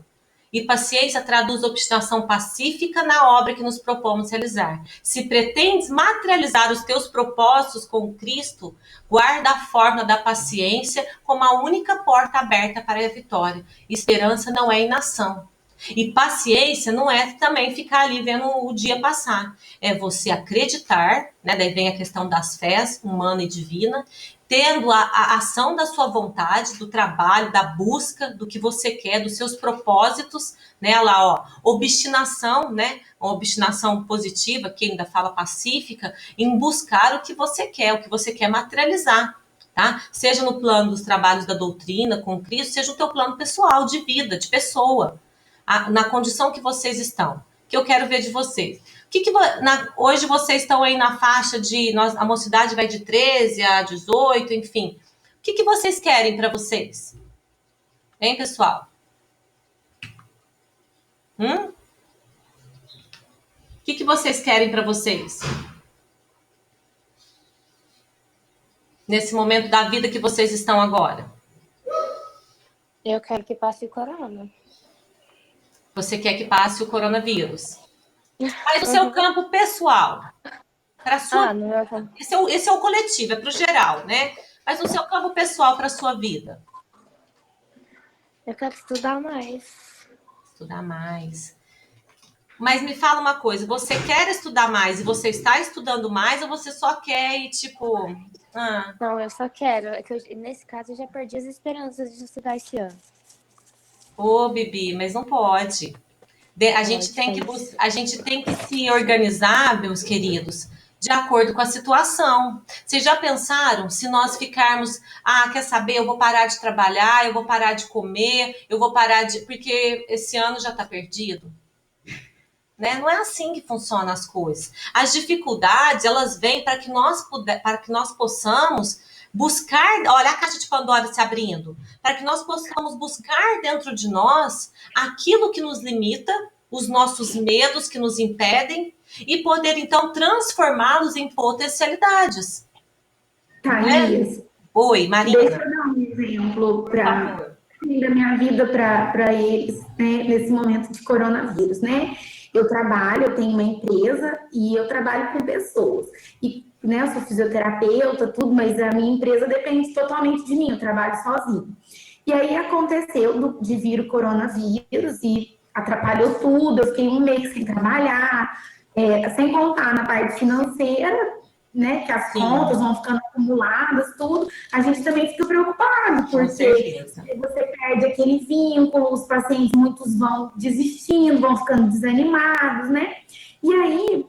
E paciência traduz obstinação pacífica na obra que nos propomos realizar. Se pretendes materializar os teus propósitos com Cristo, guarda a forma da paciência como a única porta aberta para a vitória. Esperança não é inação. E paciência não é também ficar ali vendo o dia passar. É você acreditar, né? Daí vem a questão das fés, humana e divina, tendo a ação da sua vontade, do trabalho, da busca, do que você quer, dos seus propósitos, né? Lá, ó, obstinação, né? Uma obstinação positiva, que ainda fala pacífica, em buscar o que você quer materializar. Tá? Seja no plano dos trabalhos da doutrina com Cristo, seja o teu plano pessoal, de vida, de pessoa, na condição que vocês estão, que eu quero ver de vocês. Hoje vocês estão aí na faixa de, a mocidade vai de 13 a 18, enfim. O que vocês querem para vocês? Hein, pessoal? O que vocês querem para vocês? Nesse momento da vida que vocês estão agora? Eu quero que passe o corona. Você quer que passe o coronavírus? Mas no seu campo pessoal, para sua, esse é o coletivo, é para o geral, né? Mas no seu campo pessoal, para sua vida? Eu quero estudar mais. Estudar mais. Mas me fala uma coisa, você quer estudar mais e você está estudando mais ou você só quer ir, tipo... Não, eu só quero. É que nesse caso, eu já perdi as esperanças de estudar esse ano. Ô, Bibi, mas não pode. A gente tem que se organizar, meus queridos, de acordo com a situação. Vocês já pensaram se nós ficarmos... quer saber? Eu vou parar de trabalhar, eu vou parar de comer, eu vou parar de... Porque esse ano já está perdido. Né? Não é assim que funcionam as coisas. As dificuldades, elas vêm para que nós possamos buscar, olha a caixa de Pandora se abrindo, para que nós possamos buscar dentro de nós aquilo que nos limita, os nossos medos que nos impedem e poder então transformá-los em potencialidades. Thaís, Oi, Marina. Deixa eu dar um exemplo da minha vida para eles, né, nesse momento de coronavírus, né? Eu tenho uma empresa e eu trabalho com pessoas. E, né, eu sou fisioterapeuta, tudo, mas a minha empresa depende totalmente de mim, eu trabalho sozinha. E aí aconteceu de vir o coronavírus e atrapalhou tudo, eu fiquei um mês sem trabalhar, sem contar na parte financeira, né, que as contas vão ficando acumuladas, tudo, a gente também fica preocupado, porque você perde aquele vínculo, os pacientes, muitos vão desistindo, vão ficando desanimados, né? E aí,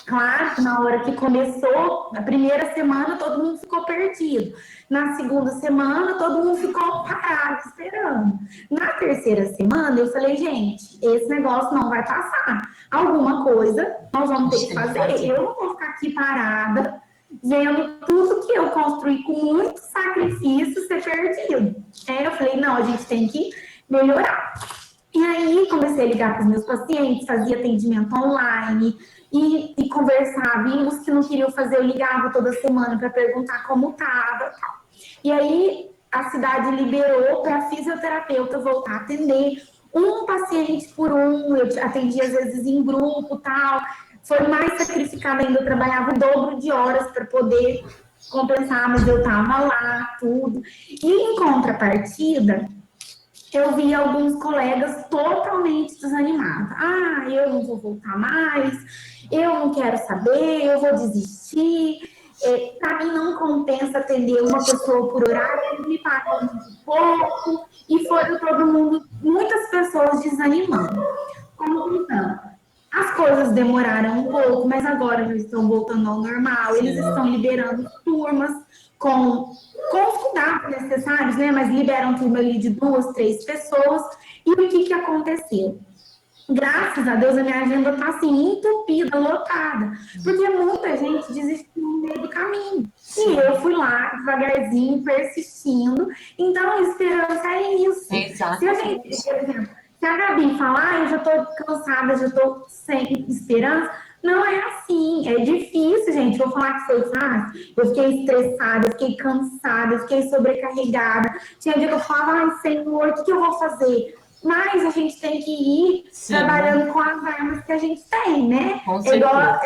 claro, na hora que começou, na primeira semana, todo mundo ficou perdido. Na segunda semana, todo mundo ficou parado, esperando. Na terceira semana, eu falei, gente, esse negócio não vai passar. Alguma coisa nós vamos ter que fazer. Eu não vou ficar aqui parada, vendo tudo que eu construí com muito sacrifício ser perdido. Eu falei, não, a gente tem que melhorar. E aí, comecei a ligar para os meus pacientes, fazia atendimento online e conversava. E os que não queriam fazer, eu ligava toda semana para perguntar como estava. E aí, a cidade liberou para a fisioterapeuta voltar a atender um paciente por um. Eu atendia, às vezes, em grupo, tal. Foi mais sacrificado ainda, eu trabalhava o dobro de horas para poder compensar, mas eu estava lá, tudo. E, em contrapartida, eu vi alguns colegas totalmente desanimados. Eu não vou voltar mais, eu não quero saber, eu vou desistir. Para mim não compensa atender uma pessoa por horário, eles me pagam muito pouco, e foram todo mundo, muitas pessoas desanimando. Como então? As coisas demoraram um pouco, mas agora já estão voltando ao normal, eles estão liberando turmas com os cuidados necessários, né? Mas liberam turma ali de 2, 3 pessoas. E o que aconteceu? Graças a Deus, a minha agenda está assim, entupida, lotada. Porque muita gente desistiu no meio do caminho. E eu fui lá, devagarzinho, persistindo. Então, a esperança é isso. Exato. Se a gente, por exemplo, se a Gabi falar, eu já estou cansada, já estou sem esperança, não é assim, é difícil, gente. Vou falar que foi fácil. Eu fiquei estressada, eu fiquei cansada, eu fiquei sobrecarregada. Tinha dia que eu falava, Senhor, o que eu vou fazer? Mas a gente tem que ir trabalhando com as armas que a gente tem, né? Com certeza. Igual,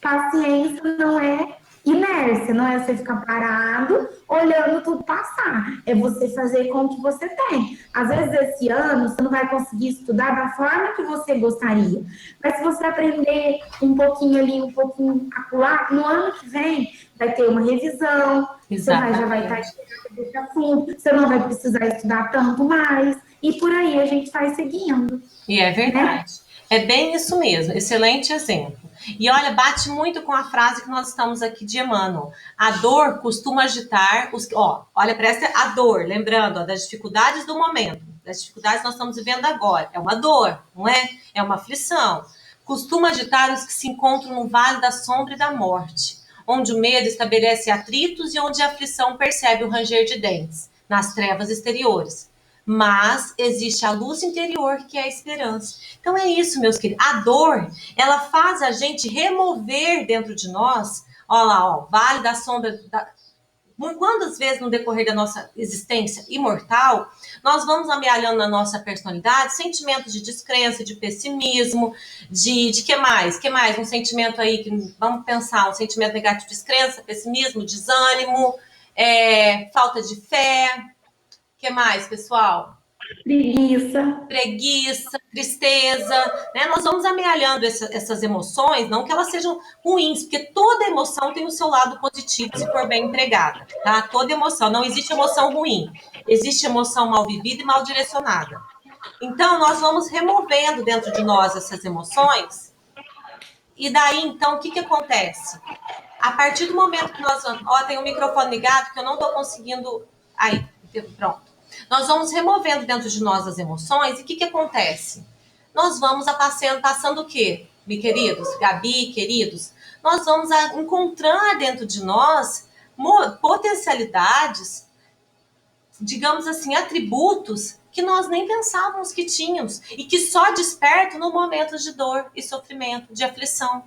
paciência não é inércia, não é você ficar parado olhando tudo passar, é você fazer com o que você tem. Às vezes esse ano você não vai conseguir estudar da forma que você gostaria, mas se você aprender um pouquinho ali, um pouquinho acolá, no ano que vem vai ter uma revisão, você já vai estar estudando desse assunto, você não vai precisar estudar tanto mais, e por aí a gente vai seguindo. E é verdade. É bem isso mesmo. Excelente exemplo. E olha, bate muito com a frase que nós estamos aqui de Emmanuel. A dor costuma agitar os... olha, presta a dor, lembrando, das dificuldades do momento, das dificuldades que nós estamos vivendo agora. É uma dor, não é? É uma aflição. Costuma agitar os que se encontram no vale da sombra e da morte, onde o medo estabelece atritos e onde a aflição percebe o ranger de dentes, nas trevas exteriores. Mas existe a luz interior, que é a esperança. Então é isso, meus queridos. A dor, ela faz a gente remover dentro de nós, olha lá, vale da sombra... Quantas vezes no decorrer da nossa existência imortal, nós vamos amealhando na nossa personalidade sentimentos de descrença, de pessimismo, de que mais? Que mais? Um sentimento aí, que vamos pensar, um sentimento negativo de descrença, pessimismo, desânimo, falta de fé. Que mais, pessoal? Preguiça, tristeza, né? Nós vamos amealhando essas emoções, não que elas sejam ruins, porque toda emoção tem o seu lado positivo se for bem empregada, tá? Toda emoção, não existe emoção ruim, existe emoção mal vivida e mal direcionada. Então, nós vamos removendo dentro de nós essas emoções, e daí, então, o que acontece? A partir do momento que nós... tem o microfone ligado, que eu não estou conseguindo... Aí, pronto. Nós vamos removendo dentro de nós as emoções, e o que acontece? Nós vamos passando o quê, meus queridos? Gabi, queridos? Nós vamos encontrar dentro de nós potencialidades, digamos assim, atributos que nós nem pensávamos que tínhamos, e que só despertam no momento de dor e sofrimento, de aflição.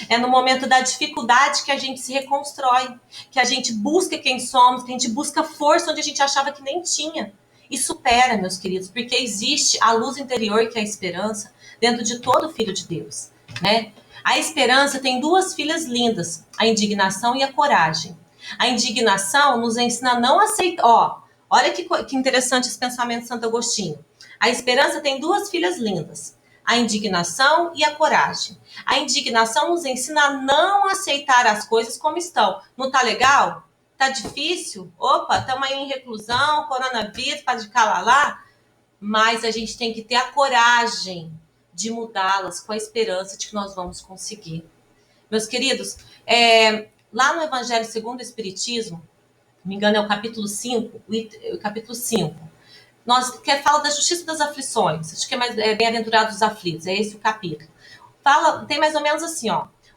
É no momento da dificuldade que a gente se reconstrói, que a gente busca quem somos, que a gente busca força onde a gente achava que nem tinha. E supera, meus queridos, porque existe a luz interior, que é a esperança, dentro de todo filho de Deus, né? A esperança tem duas filhas lindas, a indignação e a coragem. A indignação nos ensina a não aceitar... olha que interessante esse pensamento de Santo Agostinho. A esperança tem duas filhas lindas, a indignação e a coragem. A indignação nos ensina a não aceitar as coisas como estão. Não tá legal? Tá difícil? Opa, estamos aí em reclusão, coronavírus, para de calar lá. Mas a gente tem que ter a coragem de mudá-las com a esperança de que nós vamos conseguir. Meus queridos, lá no Evangelho segundo o Espiritismo, não me engano é o capítulo 5, que fala da justiça das aflições, acho que é bem-aventurados os aflitos, é esse o capítulo. Tem mais ou menos assim,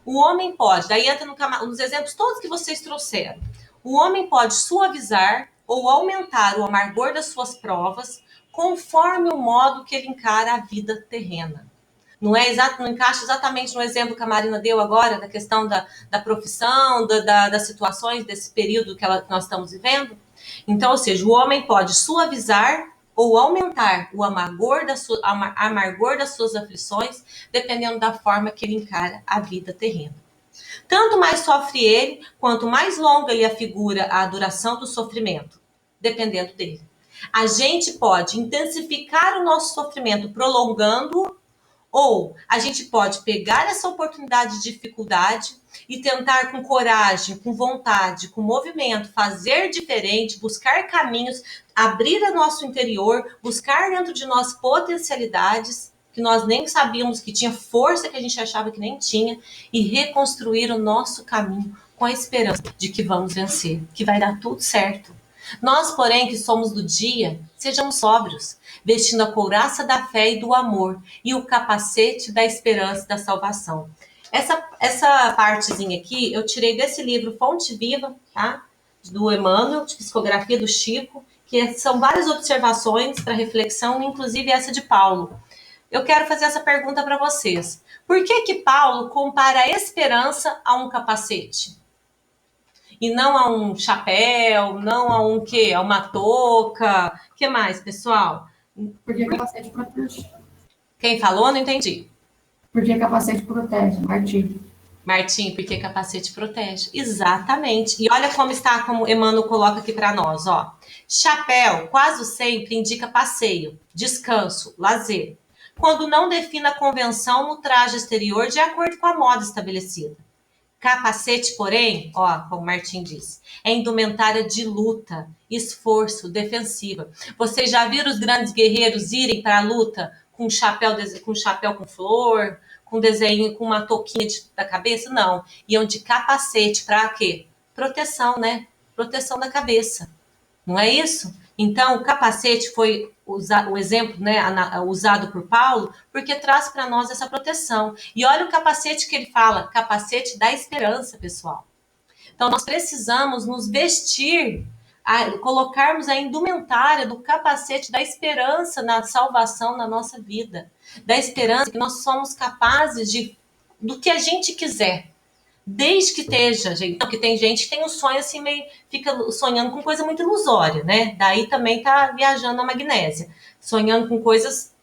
o homem pode, daí entra nos exemplos todos que vocês trouxeram, o homem pode suavizar ou aumentar o amargor das suas provas conforme o modo que ele encara a vida terrena. Não encaixa exatamente no exemplo que a Marina deu agora, da questão da profissão, das situações desse período que nós estamos vivendo? Então, ou seja, o homem pode suavizar ou aumentar o amargor das suas aflições, dependendo da forma que ele encara a vida terrena. Tanto mais sofre ele, quanto mais longa lhe afigura a duração do sofrimento, dependendo dele. A gente pode intensificar o nosso sofrimento prolongando-o, ou a gente pode pegar essa oportunidade de dificuldade e tentar com coragem, com vontade, com movimento, fazer diferente, buscar caminhos, abrir o nosso interior, buscar dentro de nós potencialidades que nós nem sabíamos que tinha, força que a gente achava que nem tinha, e reconstruir o nosso caminho com a esperança de que vamos vencer, que vai dar tudo certo. Nós, porém, que somos do dia, sejamos sóbrios, vestindo a couraça da fé e do amor e o capacete da esperança e da salvação. Essa partezinha aqui eu tirei desse livro Fonte Viva, tá? Do Emmanuel, de psicografia do Chico, que são várias observações para reflexão, inclusive essa de Paulo. Eu quero fazer essa pergunta para vocês. Por que Paulo compara a esperança a um capacete? E não a um chapéu, não a um quê? A uma touca. O que mais, pessoal? Porque capacete protege. Quem falou, não entendi. Porque capacete protege, artigo. Martim, porque capacete protege. Exatamente. E olha como está, como Emmanuel coloca aqui para nós, ó. Chapéu quase sempre indica passeio, descanso, lazer, quando não define a convenção no traje exterior de acordo com a moda estabelecida. Capacete, porém, ó, como Martim disse, é indumentária de luta, esforço, defensiva. Vocês já viram os grandes guerreiros irem para a luta com chapéu com flor, com desenho, com uma touquinha da cabeça? Não. Iam de capacete para quê? Proteção, né? Proteção da cabeça. Não é isso? Então, o capacete foi o exemplo, né, usado por Paulo, porque traz para nós essa proteção. E olha o capacete que ele fala, capacete da esperança, pessoal. Então, nós precisamos nos vestir, colocarmos a indumentária do capacete da esperança na salvação na nossa vida. Da esperança que nós somos capazes do que a gente quiser. Desde que esteja, gente, porque tem gente que tem um sonho assim, meio, fica sonhando com coisa muito ilusória, né? Daí também tá viajando na magnésia, sonhando com coisas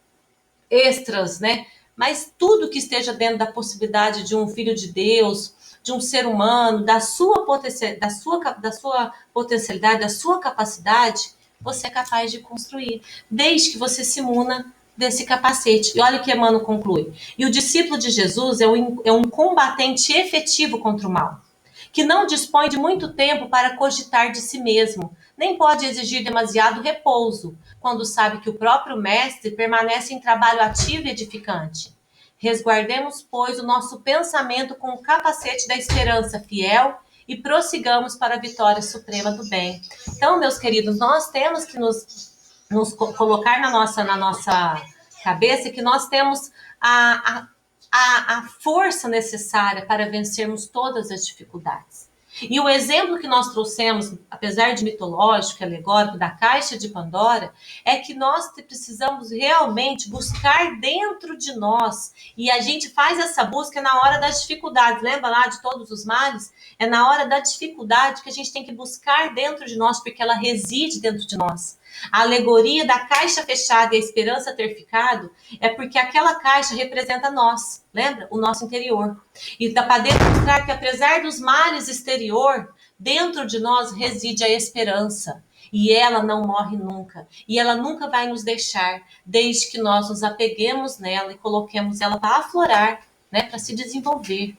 extras, né? Mas tudo que esteja dentro da possibilidade de um filho de Deus, de um ser humano, da sua potencialidade, da sua capacidade, você é capaz de construir, desde que você se muna desse capacete. E olha o que Emmanuel conclui. E o discípulo de Jesus é um combatente efetivo contra o mal, que não dispõe de muito tempo para cogitar de si mesmo, nem pode exigir demasiado repouso, quando sabe que o próprio mestre permanece em trabalho ativo e edificante. Resguardemos, pois, o nosso pensamento com o capacete da esperança fiel e prossigamos para a vitória suprema do bem. Então, meus queridos, nós temos que nos colocar na nossa cabeça que nós temos a força necessária para vencermos todas as dificuldades. E o exemplo que nós trouxemos, apesar de mitológico, alegórico, da caixa de Pandora, é que nós precisamos realmente buscar dentro de nós. E a gente faz essa busca na hora das dificuldades. Lembra lá de todos os males? É na hora da dificuldade que a gente tem que buscar dentro de nós, porque ela reside dentro de nós. A alegoria da caixa fechada e a esperança ter ficado é porque aquela caixa representa nós, lembra? O nosso interior. E dá para demonstrar que apesar dos males exterior, dentro de nós reside a esperança. E ela não morre nunca. E ela nunca vai nos deixar, desde que nós nos apeguemos nela e coloquemos ela para aflorar, né, para se desenvolver.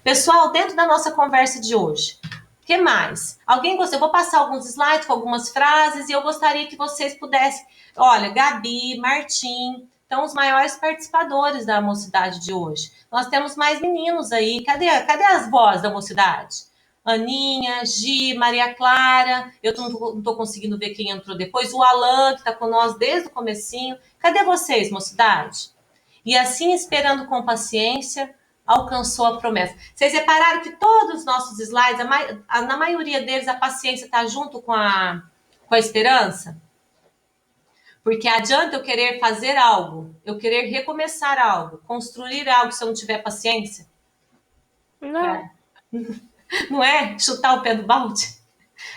Pessoal, dentro da nossa conversa de hoje, o que mais? Alguém gostou? Eu vou passar alguns slides com algumas frases e eu gostaria que vocês pudessem... Olha, Gabi, Martim, estão os maiores participadores da mocidade de hoje. Nós temos mais meninos aí. Cadê as vozes da mocidade? Aninha, Gi, Maria Clara. Eu não estou conseguindo ver quem entrou depois. O Alan, que está com nós desde o comecinho. Cadê vocês, mocidade? E assim, esperando com paciência, alcançou a promessa. Vocês repararam que todos os nossos slides, na maioria deles, a paciência está junto com a esperança? Porque adianta eu querer fazer algo, eu querer recomeçar algo, construir algo se eu não tiver paciência? Não. Não é? Chutar o pé do balde?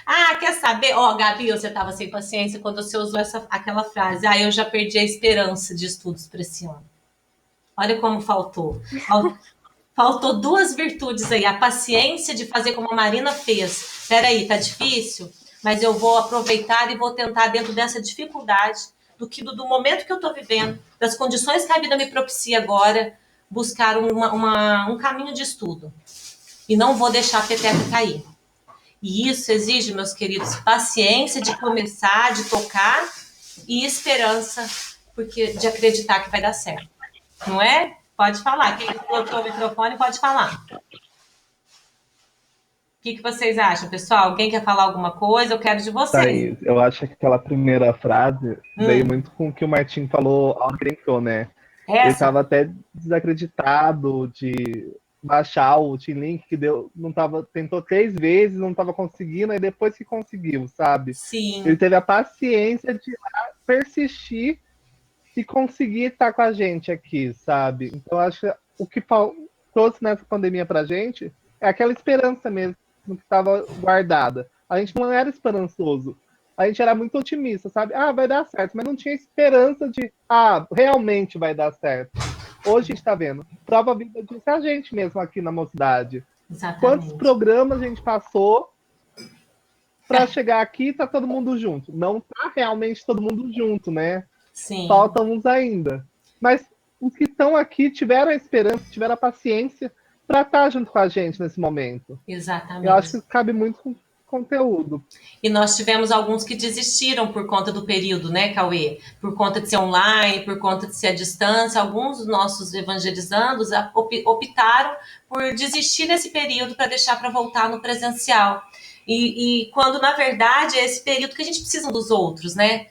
Ah, quer saber? Ó, Gabi, você estava sem paciência quando você usou aquela frase. Ah, eu já perdi a esperança de estudos para esse ano. Olha como faltou. Faltou duas virtudes aí. A paciência de fazer como a Marina fez. Peraí, tá difícil? Mas eu vou aproveitar e vou tentar, dentro dessa dificuldade, do momento que eu estou vivendo, das condições que a vida me propicia agora, buscar um caminho de estudo. E não vou deixar a peteca cair. E isso exige, meus queridos, paciência de começar, de tocar e esperança, porque de acreditar que vai dar certo. Não é? Pode falar. Quem colocou o microfone pode falar. O que vocês acham, pessoal? Alguém quer falar alguma coisa? Eu quero de vocês. Thaís, eu acho que aquela primeira frase veio muito com o que o Martim falou ao que entrou, né? Ele estava até desacreditado de baixar o T-Link, que tentou 3 vezes, não estava conseguindo, e depois que conseguiu, sabe? Sim. Ele teve a paciência de persistir e conseguir estar com a gente aqui, sabe? Então, eu acho que o que trouxe nessa pandemia pra gente é aquela esperança mesmo que estava guardada. A gente não era esperançoso. A gente era muito otimista, sabe? Ah, vai dar certo. Mas não tinha esperança de, realmente vai dar certo. Hoje a gente está vendo. Prova viva disso é a gente mesmo aqui na Mocidade. Quantos Exatamente. programas a gente passou para chegar aqui e tá todo mundo junto? Não tá realmente todo mundo junto, né? Sim, Faltam uns ainda. Mas os que estão aqui tiveram a esperança, tiveram a paciência para estar junto com a gente nesse momento. Eu acho exatamente. que cabe muito com conteúdo. E nós tivemos alguns que desistiram por conta do período, né, Cauê? Por conta de ser online, por conta de ser à distância. Alguns dos nossos evangelizandos optaram por desistir nesse período para deixar para voltar no presencial. E quando, na verdade, é esse período que a gente precisa dos outros, né?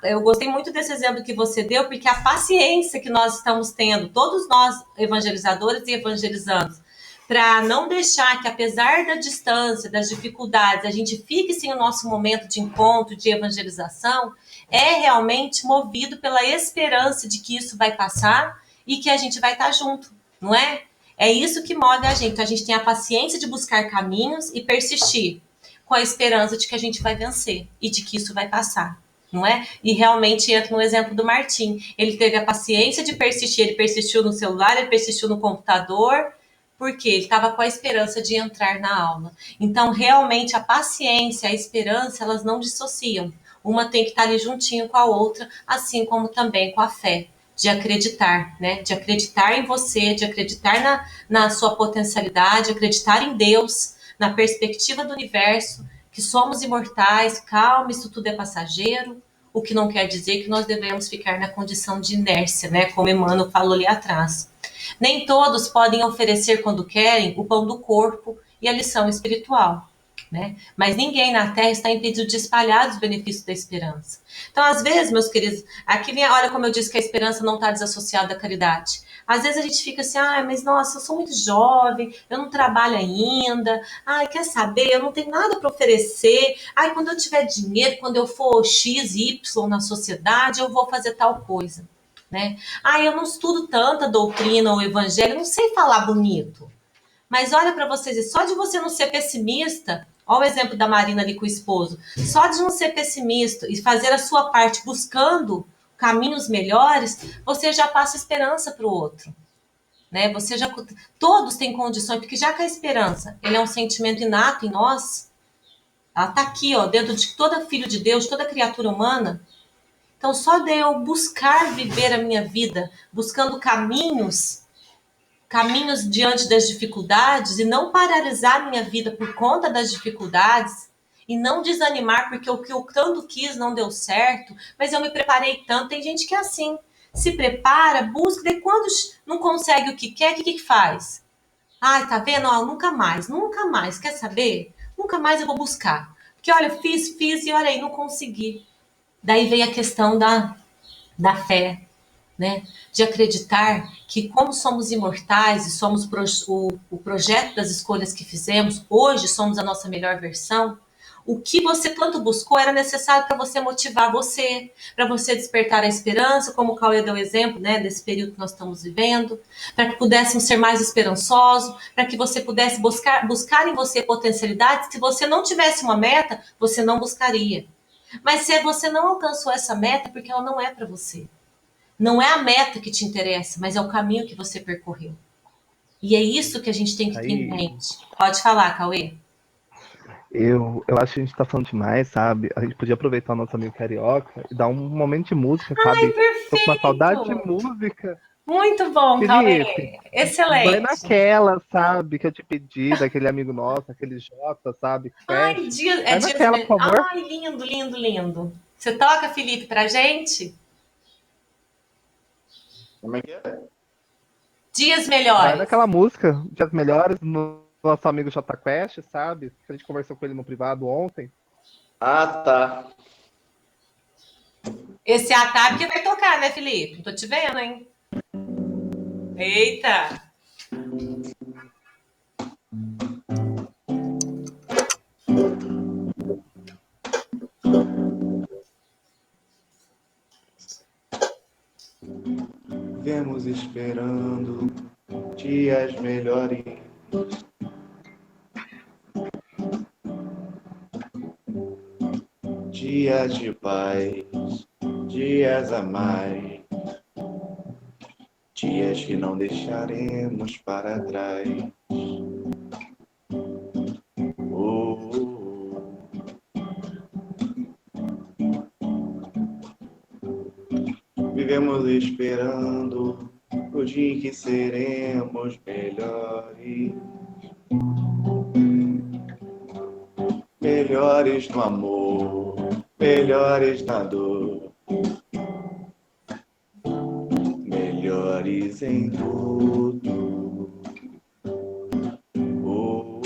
Eu gostei muito desse exemplo que você deu, porque a paciência que nós estamos tendo, todos nós evangelizadores e evangelizandos, para não deixar que, apesar da distância, das dificuldades, a gente fique sem o nosso momento de encontro, de evangelização, é realmente movido pela esperança de que isso vai passar e que a gente vai estar junto, não é? É isso que move a gente. Então, a gente tem a paciência de buscar caminhos e persistir, com a esperança de que a gente vai vencer e de que isso vai passar, não é? E realmente entra no exemplo do Martim. Ele teve a paciência de persistir, ele persistiu no celular, ele persistiu no computador, porque ele estava com a esperança de entrar na aula. Então, realmente, a paciência, a esperança, elas não dissociam. Uma tem que estar ali juntinho com a outra, assim como também com a fé, de acreditar, né? De acreditar em você, de acreditar na sua potencialidade, acreditar em Deus, na perspectiva do universo, que somos imortais, calma, isso tudo é passageiro, o que não quer dizer que nós devemos ficar na condição de inércia, né? Como Emmanuel falou ali atrás. Nem todos podem oferecer, quando querem, o pão do corpo e a lição espiritual, né? Mas ninguém na Terra está impedido de espalhar os benefícios da esperança. Então, às vezes, meus queridos, aqui vem, olha como eu disse que a esperança não está desassociada da caridade. Às vezes a gente fica assim, mas nossa, eu sou muito jovem, eu não trabalho ainda, quer saber, eu não tenho nada para oferecer, quando eu tiver dinheiro, quando eu for X, Y na sociedade, eu vou fazer tal coisa, né? Eu não estudo tanta doutrina ou evangelho, não sei falar bonito. Mas olha para vocês, e só de você não ser pessimista, olha o exemplo da Marina ali com o esposo, só de não ser pessimista e fazer a sua parte buscando caminhos melhores, você já passa esperança para o outro, né? Todos têm condições, porque já que a esperança, ele é um sentimento inato em nós, ela está aqui, ó, dentro de todo filho de Deus, toda criatura humana. Então, só de eu buscar viver a minha vida, buscando caminhos diante das dificuldades e não paralisar minha vida por conta das dificuldades e não desanimar porque o que eu tanto quis não deu certo, mas eu me preparei tanto. Tem gente que é assim, se prepara, busca, e quando não consegue o que quer, o que faz? Tá vendo? Nunca mais, quer saber? Nunca mais eu vou buscar. Porque olha, fiz e olha aí, não consegui. Daí vem a questão da fé, né? De acreditar que, como somos imortais e somos o projeto das escolhas que fizemos, hoje somos a nossa melhor versão. O que você tanto buscou era necessário para você motivar você, para você despertar a esperança, como o Cauê deu exemplo, né, desse período que nós estamos vivendo, para que pudéssemos ser mais esperançosos, para que você pudesse buscar em você potencialidades. Se você não tivesse uma meta, você não buscaria. Mas se você não alcançou essa meta, é porque ela não é para você. Não é a meta que te interessa, mas é o caminho que você percorreu. E é isso que a gente tem que ter em mente. Pode falar, Cauê. Eu acho que a gente tá falando demais, sabe? A gente podia aproveitar o nosso amigo carioca e dar um momento de música, sabe? Tô com uma saudade de música. Muito bom, Felipe, Cauê. Excelente. vai naquela, sabe? Que eu te pedi, daquele amigo nosso, aquele Jota, sabe? Dias naquela, por favor. lindo, lindo, lindo. Você toca, Felipe, pra gente? Como é que é? Dias melhores. Vai naquela música, Dias Melhores, no nosso amigo Jota Quest, sabe? Que a gente conversou com ele no privado ontem. Tá. Esse ATAB que vai tocar, né, Felipe? Não tô te vendo, hein? Eita! Vemos esperando dias melhores. Dias de paz, dias a mais. dias que não deixaremos para trás. Oh, vivemos esperando o dia em que seremos melhores. Melhores no amor, melhores na dor, melhores em tudo. Oh,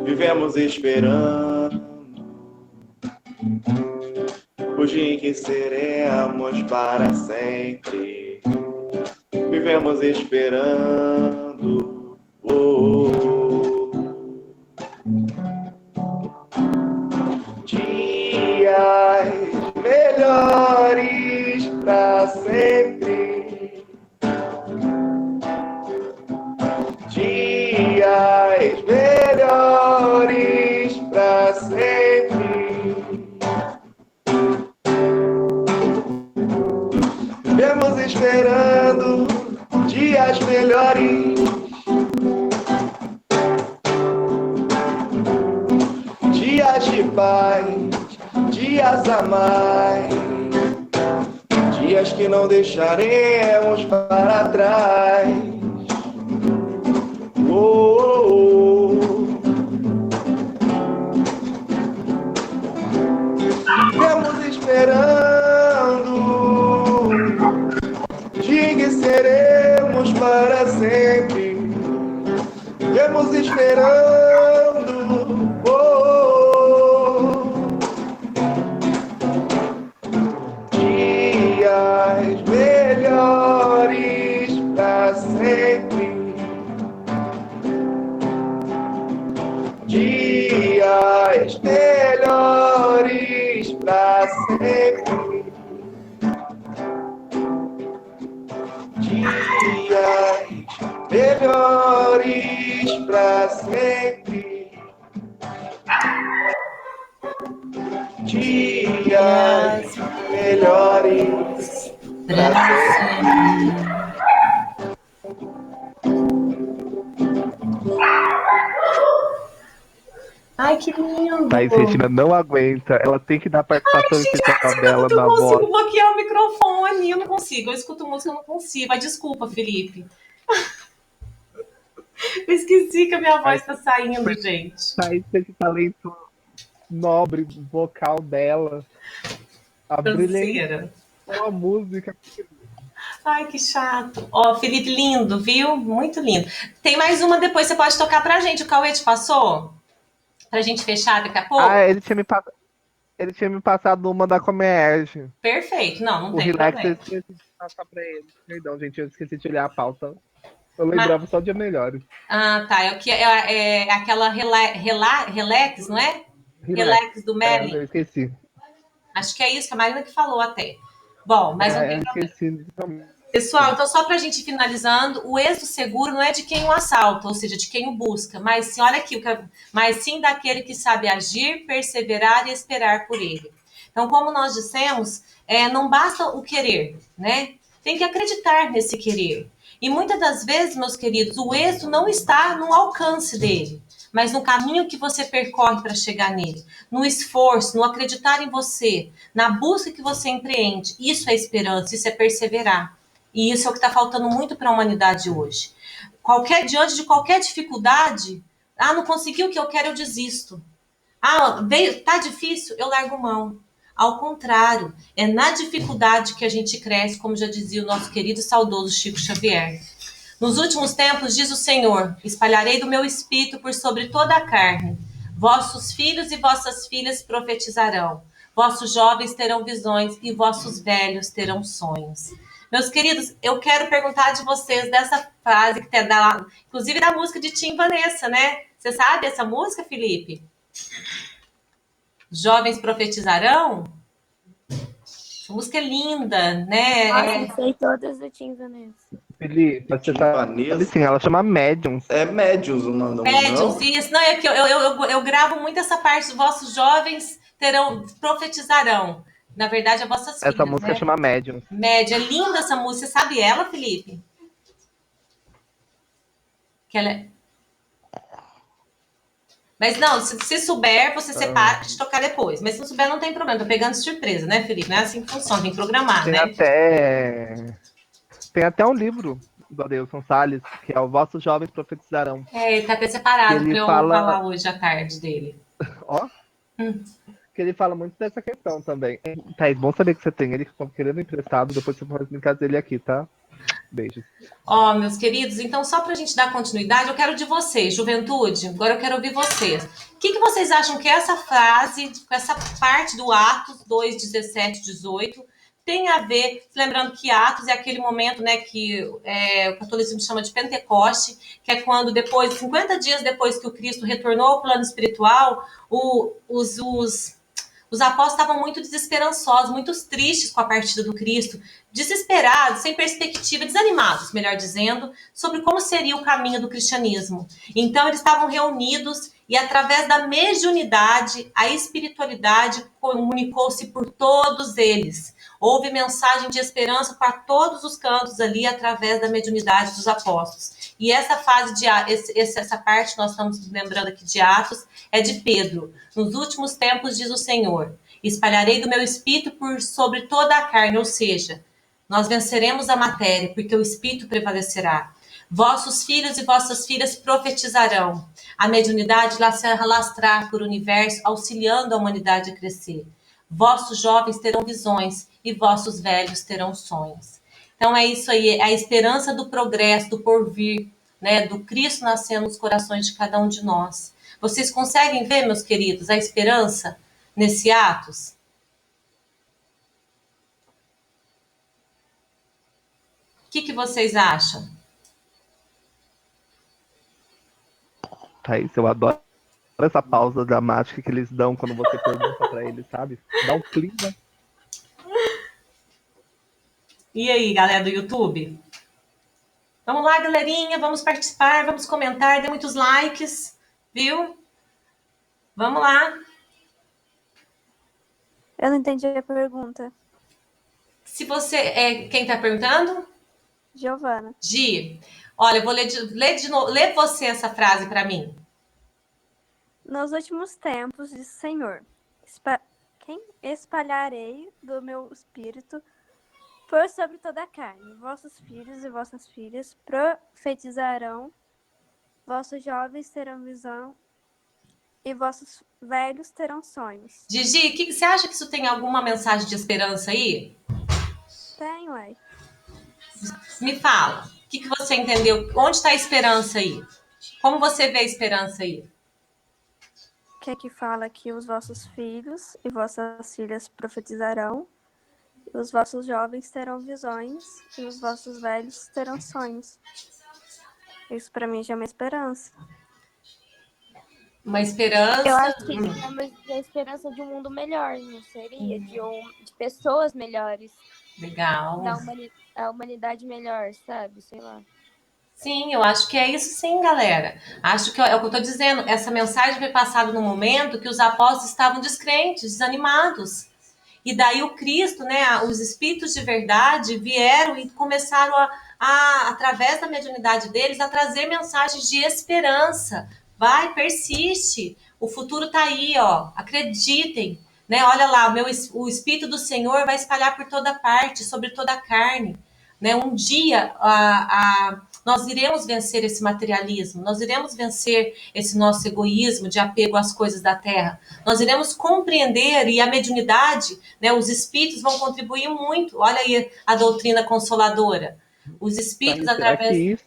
vivemos esperando o dia em que seremos para sempre. Vivemos esperando. Dias melhores para sempre. Dias melhores para sempre. Vivemos esperando dias melhores, dias de paz, dias a mais, dias que não deixaremos para trás. Oh, oh, oh. Vivemos esperando dia que seremos para sempre. Vemos esperando. Oh, dias melhores para sempre. Dias melhores para sempre. Dias melhores para sempre. Dias melhores para sempre. Ai, que lindo! Thaís Regina não aguenta, ela tem que dar participação especial dela Eu na não consigo voz. bloquear o microfone, eu não consigo. Eu escuto música, eu não consigo. Mas desculpa, Felipe. Eu esqueci que a minha voz tá saindo, gente. Thaís tem esse talento nobre vocal dela. A brilhante Canseira. a música. Ai, que chato. Ó, Felipe, lindo, viu? Muito lindo. Tem mais uma depois, você pode tocar pra gente. O Cauê te passou? Pra gente fechar daqui a pouco? Ah, ele tinha me passado uma da Comerge. Perfeito. Não O tem Relax problema. eu esqueci de passar pra ele. Perdão, gente, eu esqueci de olhar a pauta. Eu lembrava só de melhores. Ah, tá. É aquela Relax, não é? Relax do Melly. Eu esqueci. Acho que é isso que a Marina que falou até. Bom, mas não tem Eu problema. esqueci. Pessoal, então só para a gente ir finalizando, o êxito seguro não é de quem o assalta, ou seja, de quem o busca, mas sim, olha aqui, mas sim daquele que sabe agir, perseverar e esperar por ele. Então, como nós dissemos, não basta o querer, né? Tem que acreditar nesse querer. E muitas das vezes, meus queridos, o êxito não está no alcance dele, mas no caminho que você percorre para chegar nele, no esforço, no acreditar em você, na busca que você empreende. Isso é esperança, isso é perseverar. E isso é o que está faltando muito para a humanidade hoje. Diante de qualquer dificuldade, não consegui o que eu quero, eu desisto. Tá difícil, eu largo mão. Ao contrário, é na dificuldade que a gente cresce, como já dizia o nosso querido e saudoso Chico Xavier. Nos últimos tempos, diz o Senhor, espalharei do meu espírito por sobre toda a carne. Vossos filhos e vossas filhas profetizarão. Vossos jovens terão visões e vossos velhos terão sonhos. Meus queridos, eu quero perguntar de vocês dessa frase que tem inclusive da música de Tim Vanessa, né? Você sabe essa música, Felipe? Jovens profetizarão? Essa música é linda, né? Nossa, sei todas do Tim Vanessa. Felipe, você tá... Sim, ela chama Médiums. É Médiums o nome. Médiums, isso. Não, é que eu gravo muito essa parte dos vossos jovens profetizarão. Na verdade, as vossas filhas. Essa música chama Medium. Média, linda essa música. Você sabe ela, Felipe? Que ela é... Mas não, se souber, você separa de tocar depois. Mas se não souber, não tem problema. Tô pegando de surpresa, né, Felipe? Não é assim que funciona, tem que programar, Tem né? até um livro do Adeilson Salles, que é O Vossos Jovens Profetizarão. Ele tá até separado Ele para eu falar hoje à tarde dele. Ó, que ele fala muito dessa questão também. Thaís, bom saber que você tem ele, que estão querendo emprestado, depois você pode brincar dele aqui, tá? Beijos. Meus queridos, então só pra gente dar continuidade, eu quero de vocês, juventude, agora eu quero ouvir vocês. O que vocês acham que essa frase, com essa parte do Atos 2, 17, 18, tem a ver, lembrando que Atos é aquele momento, né, que o catolicismo chama de Pentecoste, que é quando 50 dias depois que o Cristo retornou ao plano espiritual, os apóstolos estavam muito desesperançosos, muito tristes com a partida do Cristo, desesperados, sem perspectiva, desanimados, melhor dizendo, sobre como seria o caminho do cristianismo. Então, eles estavam reunidos e, através da mediunidade, a espiritualidade comunicou-se por todos eles. Houve mensagem de esperança para todos os cantos ali, através da mediunidade dos apóstolos. E essa fase essa parte nós estamos lembrando aqui de Atos, é de Pedro. Nos últimos tempos, diz o Senhor, espalharei do meu espírito sobre toda a carne, ou seja, nós venceremos a matéria, porque o espírito prevalecerá. Vossos filhos e vossas filhas profetizarão. A mediunidade se alastrar por universo, auxiliando a humanidade a crescer. Vossos jovens terão visões e vossos velhos terão sonhos. Então é isso aí, é a esperança do progresso, do porvir, né, do Cristo nascendo nos corações de cada um de nós. Vocês conseguem ver, meus queridos, a esperança nesse Atos? O que vocês acham? Thaís, eu adoro essa pausa dramática que eles dão quando você pergunta pra eles, sabe? Dá um clima. E aí, galera do YouTube? Vamos lá, galerinha, vamos participar, vamos comentar, dê muitos likes, viu? Vamos lá. Eu não entendi a pergunta. Se você quem tá perguntando? Giovana. Gi, olha, eu vou ler de novo. Lê você essa frase para mim. Nos últimos tempos, diz o Senhor, espalharei do meu espírito por sobre toda a carne. Vossos filhos e vossas filhas profetizarão, vossos jovens terão visão e vossos velhos terão sonhos. Gigi, você acha que isso tem alguma mensagem de esperança aí? Tem, ué. Me fala, o que você entendeu? Onde está a esperança aí? Como você vê a esperança aí? Que aqui fala que os vossos filhos e vossas filhas profetizarão, os vossos jovens terão visões e os vossos velhos terão sonhos. Isso para mim já é uma esperança. Uma esperança. Eu acho que é a esperança de um mundo melhor, não seria? De pessoas melhores. Legal. A humanidade melhor, sabe? Sei lá. Sim, eu acho que é isso sim, galera. Acho que é o que eu estou dizendo. Essa mensagem foi passada no momento que os apóstolos estavam descrentes, desanimados. E daí o Cristo, né, os espíritos de verdade vieram e começaram através da mediunidade deles, a trazer mensagens de esperança. Vai, persiste. O futuro está aí, ó. Acreditem. Né? Olha lá, o Espírito do Senhor vai espalhar por toda parte, sobre toda a carne. Né? Um dia nós iremos vencer esse materialismo, nós iremos vencer esse nosso egoísmo de apego às coisas da terra. Nós iremos compreender, e a mediunidade, né, os espíritos vão contribuir muito. Olha aí a doutrina consoladora. Os espíritos através...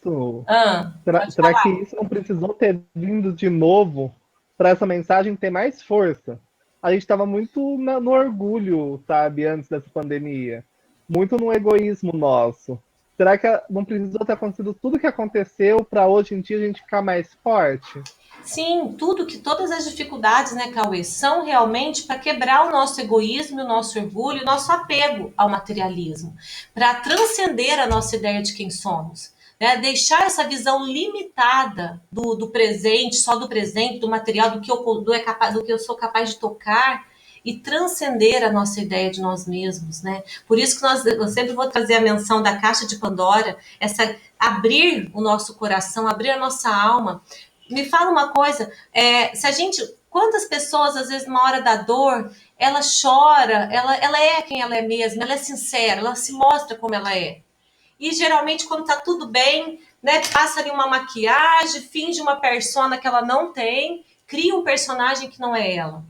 Será que isso não precisou ter vindo de novo para essa mensagem ter mais força? A gente estava muito no orgulho, sabe, antes dessa pandemia. Muito no egoísmo nosso. Será que não precisou ter acontecido tudo o que aconteceu para hoje em dia a gente ficar mais forte? Sim, todas as dificuldades, né, Cauê, são realmente para quebrar o nosso egoísmo, o nosso orgulho, o nosso apego ao materialismo, para transcender a nossa ideia de quem somos, né? Deixar essa visão limitada do presente, só do presente, do material, do que eu sou capaz de tocar, e transcender a nossa ideia de nós mesmos, né? Por isso que eu sempre vou trazer a menção da caixa de Pandora, abrir o nosso coração, abrir a nossa alma. Me fala uma coisa, quantas pessoas, às vezes, na hora da dor, ela chora, ela é quem ela é mesma, ela é sincera, ela se mostra como ela é. E geralmente, quando tá tudo bem, né, passa ali uma maquiagem, finge uma persona que ela não tem, cria um personagem que não é ela.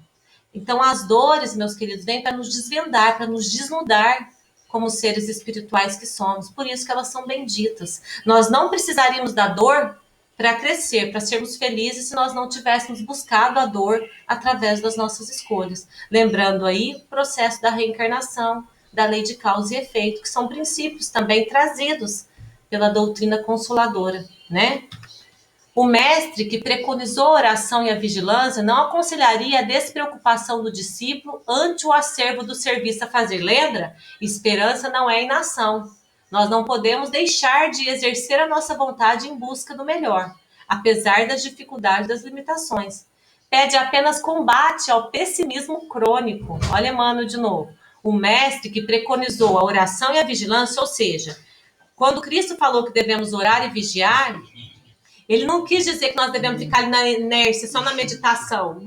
Então, as dores, meus queridos, vêm para nos desvendar, para nos desnudar como seres espirituais que somos. Por isso que elas são benditas. Nós não precisaríamos da dor para crescer, para sermos felizes, se nós não tivéssemos buscado a dor através das nossas escolhas. Lembrando aí o processo da reencarnação, da lei de causa e efeito, que são princípios também trazidos pela doutrina consoladora, né? O mestre que preconizou a oração e a vigilância não aconselharia a despreocupação do discípulo ante o acervo do serviço a fazer. Lembra? Esperança não é inação. Nós não podemos deixar de exercer a nossa vontade em busca do melhor, apesar das dificuldades e das limitações. Pede apenas combate ao pessimismo crônico. Olha, Emmanuel de novo. O mestre que preconizou a oração e a vigilância, ou seja, quando Cristo falou que devemos orar e vigiar, ele não quis dizer que nós devemos ficar ali na inércia, só na meditação,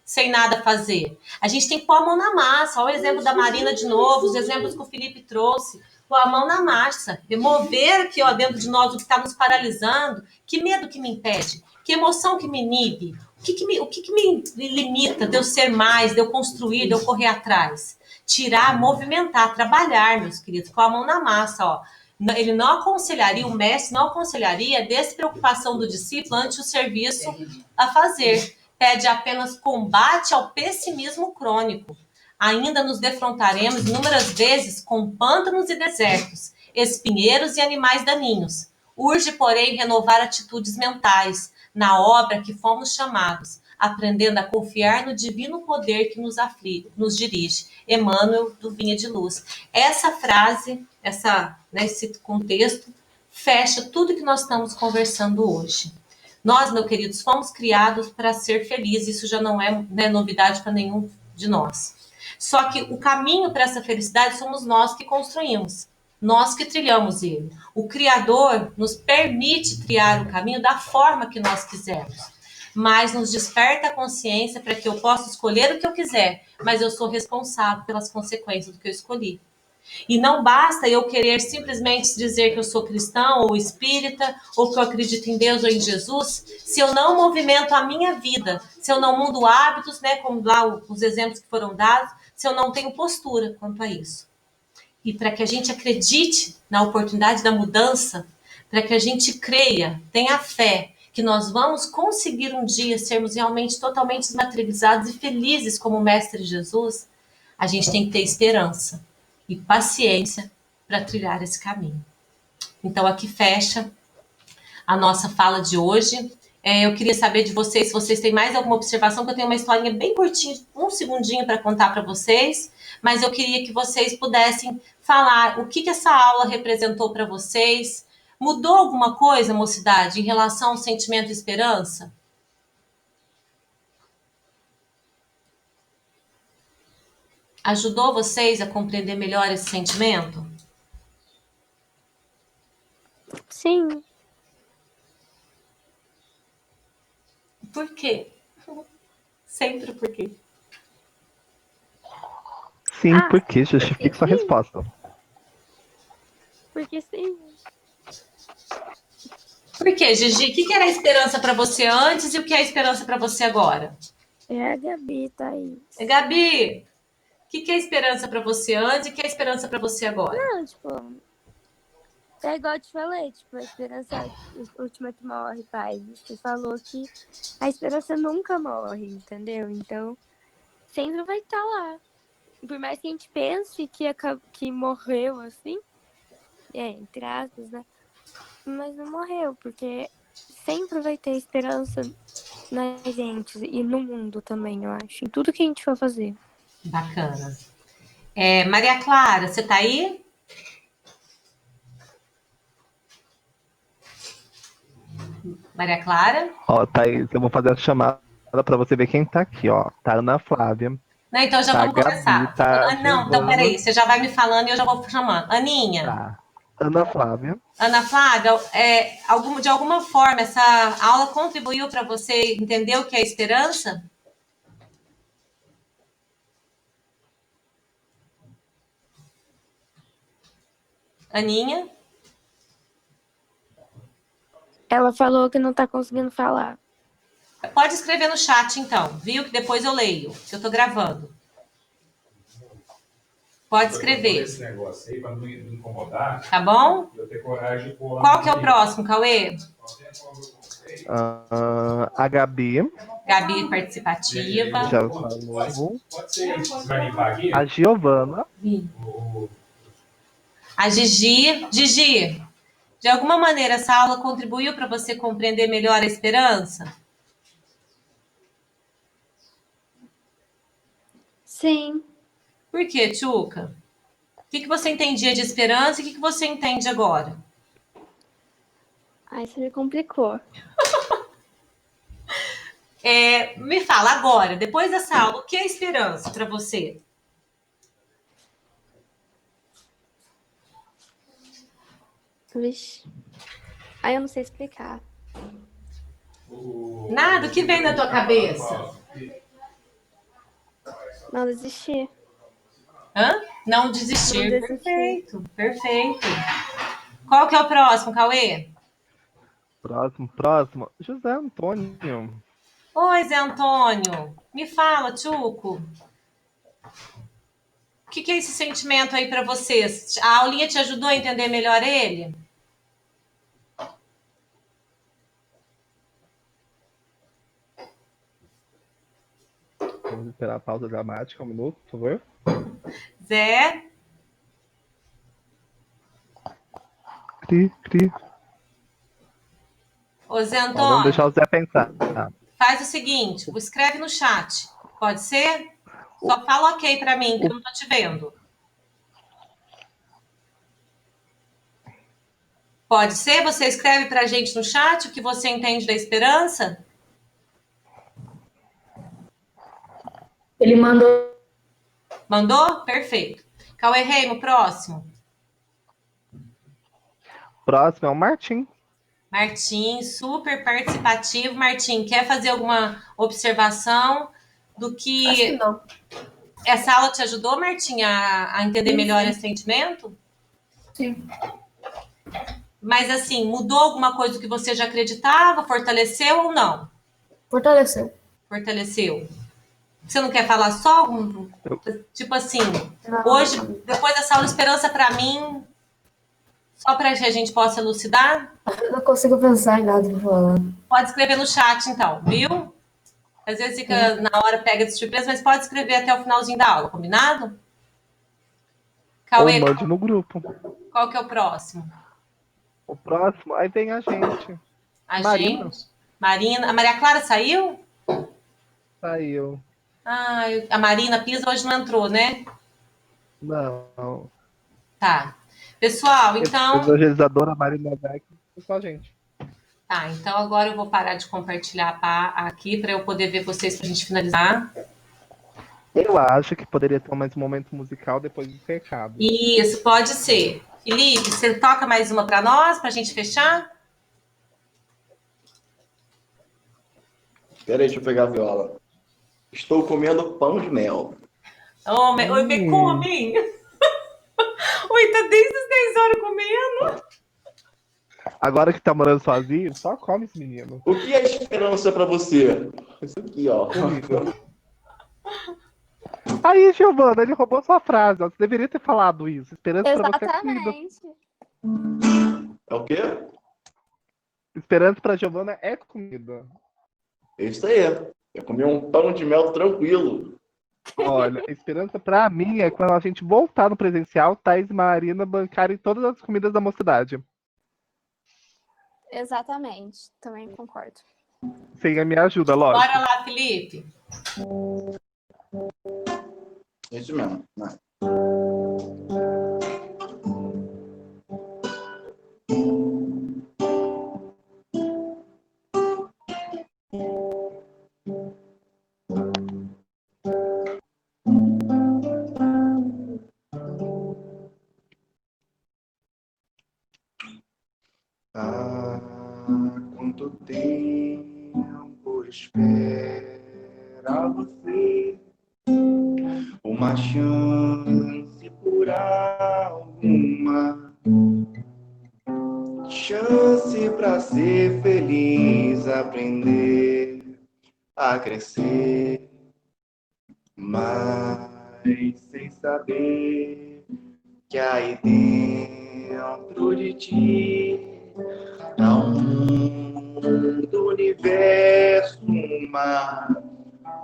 sem nada fazer. A gente tem que pôr a mão na massa. Olha o exemplo da Marina de novo, os exemplos que o Felipe trouxe. Pôr a mão na massa, remover aqui dentro de nós o que está nos paralisando. Que medo que me impede? Que emoção que me inibe? O que me limita de eu ser mais, de eu construir, de eu correr atrás? Tirar, movimentar, trabalhar, meus queridos, com a mão na massa, ó. Ele não aconselharia, o mestre não aconselharia a despreocupação do discípulo ante o serviço a fazer. Pede apenas combate ao pessimismo crônico. Ainda nos defrontaremos inúmeras vezes com pântanos e desertos, espinheiros e animais daninhos. Urge, porém, renovar atitudes mentais na obra que fomos chamados, aprendendo a confiar no divino poder que nos dirige. Emmanuel, do Vinha de Luz. Essa frase, esse contexto, fecha tudo que nós estamos conversando hoje. Nós, meus queridos, fomos criados para ser felizes, isso já não é, novidade para nenhum de nós. Só que o caminho para essa felicidade somos nós que construímos, nós que trilhamos ele. O Criador nos permite trilhar o caminho da forma que nós quisermos, mas nos desperta a consciência para que eu possa escolher o que eu quiser, mas eu sou responsável pelas consequências do que eu escolhi. E não basta eu querer simplesmente dizer que eu sou cristão ou espírita, ou que eu acredito em Deus ou em Jesus, se eu não movimento a minha vida, se eu não mudo hábitos, como lá os exemplos que foram dados, se eu não tenho postura quanto a isso. E para que a gente acredite na oportunidade da mudança, para que a gente creia, tenha fé, que nós vamos conseguir um dia sermos realmente totalmente desmaterializados e felizes como o Mestre Jesus, a gente tem que ter esperança e paciência para trilhar esse caminho. Então, aqui fecha a nossa fala de hoje. Eu queria saber de vocês se vocês têm mais alguma observação, que eu tenho uma historinha bem curtinha, um segundinho para contar para vocês, mas eu queria que vocês pudessem falar o que essa aula representou para vocês. Mudou alguma coisa, mocidade, em relação ao sentimento de esperança? Ajudou vocês a compreender melhor esse sentimento? Sim. Por quê? Sempre por quê? Sim, porque justifique sua resposta. Porque sim. Por quê, Gigi? O que era a esperança para você antes e o que é a esperança para você agora? É a Gabi, Thaís. Gabi, o que é a esperança para você antes e o que é a esperança para você agora? Não, é igual eu te falei, a esperança é a última que morre, pai. Você falou que a esperança nunca morre, entendeu? Então, sempre vai estar lá. Por mais que a gente pense que morreu, assim, entre aspas, né? Mas não morreu, porque sempre vai ter esperança na gente e no mundo também, eu acho. Em tudo que a gente for fazer. Bacana. Maria Clara, você tá aí? Maria Clara? Thaís, eu vou fazer a chamada Olha pra você ver quem tá aqui, ó. Tá a Ana Flávia, Não, então já tá a vamos Gabi, começar. tá a Não, então Giovana, peraí, você já vai me falando e eu já vou chamando. Aninha, tá Ana Flávia. Ana Flávia, de alguma forma essa aula contribuiu para você entender o que é esperança? Aninha? Ela falou que não tá conseguindo falar. Pode escrever no chat, então, viu? Que depois eu leio, que eu tô gravando. Pode escrever. Esse negócio aí, para não incomodar, tá bom? eu ter coragem de pôr lá. Qual que é o próximo, Cauê? A Gabi, Gabi participativa. já falou. Pode ser, você vai limpar aqui? A Giovana, A Gigi. Gigi, de alguma maneira essa aula contribuiu para você compreender melhor a esperança? Sim. Por quê, Tchuca? O que você entendia de esperança e o que você entende agora? Aí você me complicou. Me fala agora, depois dessa aula, o que é esperança para você? Vixe. Aí eu não sei explicar. Nada, o que vem na tua cabeça? Não desistir. Hã? Não desistir. Não desistir. Perfeito, perfeito. Qual que é o próximo, Cauê? próximo. José Antônio. Oi, Zé Antônio. Me fala, Tchuco. O que é esse sentimento aí para vocês? A aulinha te ajudou a entender melhor ele? Vamos esperar a pausa dramática, um minuto, por favor. Zé? Cri. Ô, Zé Ó, vamos Antônio, deixar o Zé pensar. faz o seguinte, escreve no chat. Pode ser? Só fala ok para mim, que eu não tô te vendo. Pode ser? Você escreve pra gente no chat o que você entende da esperança? Ele mandou. Mandou? Perfeito. Cauê Reimo, próximo. Próximo é o Martim. Martim, super participativo. Martim, quer fazer alguma observação do Acho que que não. essa aula te ajudou, Martim, a entender melhor esse sentimento? Sim. Mas assim, mudou alguma coisa do que você já acreditava? Fortaleceu ou não? Fortaleceu. Fortaleceu. Você não quer falar só? Tipo assim, hoje, depois dessa aula, esperança para mim, só para que a gente possa elucidar? Eu não consigo pensar em nada pra falar. Pode escrever no chat, então, viu? Às vezes fica na hora, pega de surpresa, mas pode escrever até o finalzinho da aula, combinado? Cauê, Ou mande no grupo. qual que é o próximo? O próximo, aí vem a gente. A Marina. gente? Marina. A Maria Clara saiu? Saiu. Ah, a Marina Pisa hoje não entrou, né? Não. Tá. Pessoal, então... Evangelizadora Marina Beck com a gente. Tá, então agora eu vou parar de compartilhar aqui para eu poder ver vocês pra gente finalizar. Eu acho que poderia ter mais um momento musical depois do recado. Isso, pode ser. Felipe, você toca mais uma para nós, pra gente fechar? Espera aí, deixa eu pegar a viola. Estou comendo pão de mel. Oi, me come! Oi, tá desde as 10 horas comendo. Agora que tá morando sozinho, só come esse menino. O que é esperança para você? Isso aqui, ó. Aí, Giovana, ele roubou sua frase. Ó. Você deveria ter falado isso. Esperança pra você é comida. Exatamente. É o quê? Esperança pra Giovana é comida. É isso aí. Eu comi um pão de mel tranquilo. Olha, a esperança pra mim é quando a gente voltar no presencial, Thaís e Marina bancarem todas as comidas da mocidade. Exatamente. Também concordo. Sem a minha ajuda, lógico. Bora lá, Felipe. É isso mesmo. Né? Ah, quanto tempo espera você? Uma chance por alguma chance para ser feliz, aprender a crescer, mas sem saber que aí dentro de ti há um mundo, universo, uma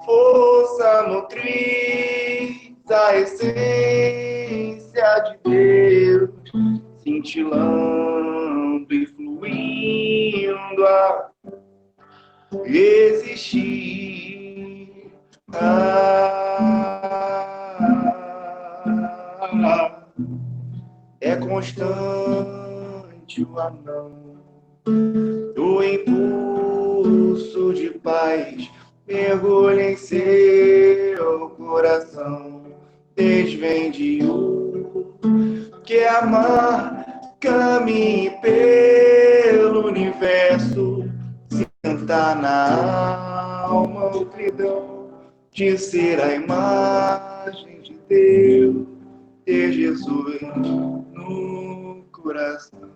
força nutriz, a essência de Deus, cintilando e fluindo a existir. É constante o anão do impulso de paz, mergulha em seu coração, desvende o que é amar, caminhe pelo universo, sentar na alma o cridão de ser a imagem de Deus, ter Jesus no coração.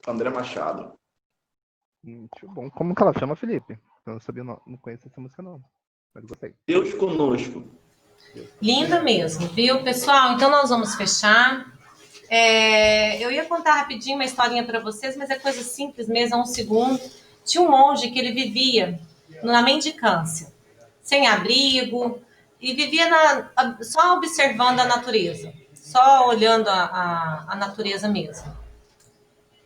André Machado. Muito bom. Como que ela chama, Felipe? Eu não sabia, não conheço essa música, não. Mas gostei. Deus conosco. Linda mesmo, viu, pessoal? Então nós vamos fechar. Eu ia contar rapidinho uma historinha para vocês, mas é coisa simples mesmo, 1 segundo. Tinha um monge que ele vivia na mendicância, sem abrigo, e vivia só observando a natureza, só olhando a natureza mesmo.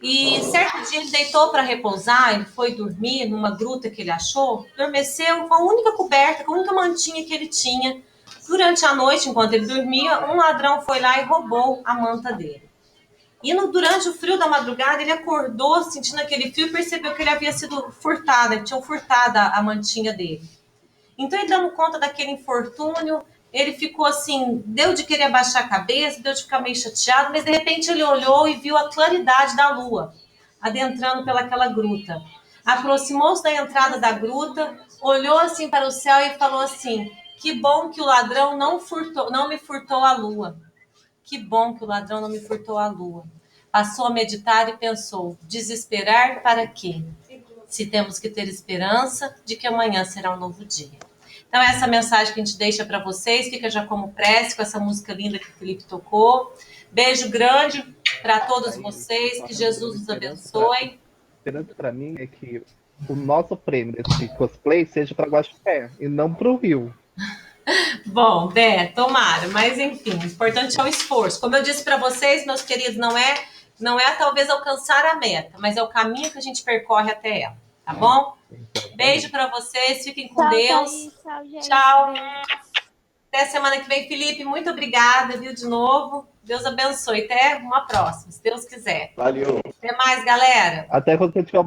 E certo dia ele deitou para repousar, ele foi dormir numa gruta que ele achou, adormeceu com a única coberta, com a única mantinha que ele tinha. Durante a noite, enquanto ele dormia, um ladrão foi lá e roubou a manta dele. E durante o frio da madrugada, ele acordou sentindo aquele frio e percebeu que ele havia sido furtado, ele tinha furtado a mantinha dele. Então, ele dando conta daquele infortúnio, ele ficou assim, deu de querer abaixar a cabeça, deu de ficar meio chateado, mas de repente ele olhou e viu a claridade da lua adentrando pelaquela gruta. Aproximou-se da entrada da gruta, olhou assim para o céu e falou assim: que bom que o ladrão não me furtou a lua. Que bom que o ladrão não me furtou a lua. Passou a meditar e pensou: desesperar para quê? Se temos que ter esperança de que amanhã será um novo dia. Então, essa mensagem que a gente deixa para vocês, fica já como prece com essa música linda que o Felipe tocou. Beijo grande para todos vocês, que Jesus os abençoe. A esperança para mim é que o nosso prêmio desse cosplay seja para Guaxupé e não para o Rio. Bom, tomara, mas enfim, o importante é o esforço. Como eu disse para vocês, meus queridos, não é talvez alcançar a meta, mas é o caminho que a gente percorre até ela, tá bom? Beijo para vocês, fiquem com Deus. Tchau, gente. Tchau. Até semana que vem, Felipe, muito obrigada, viu, de novo. Deus abençoe. Até uma próxima, se Deus quiser. Valeu. Até mais, galera. Até quando você tiver uma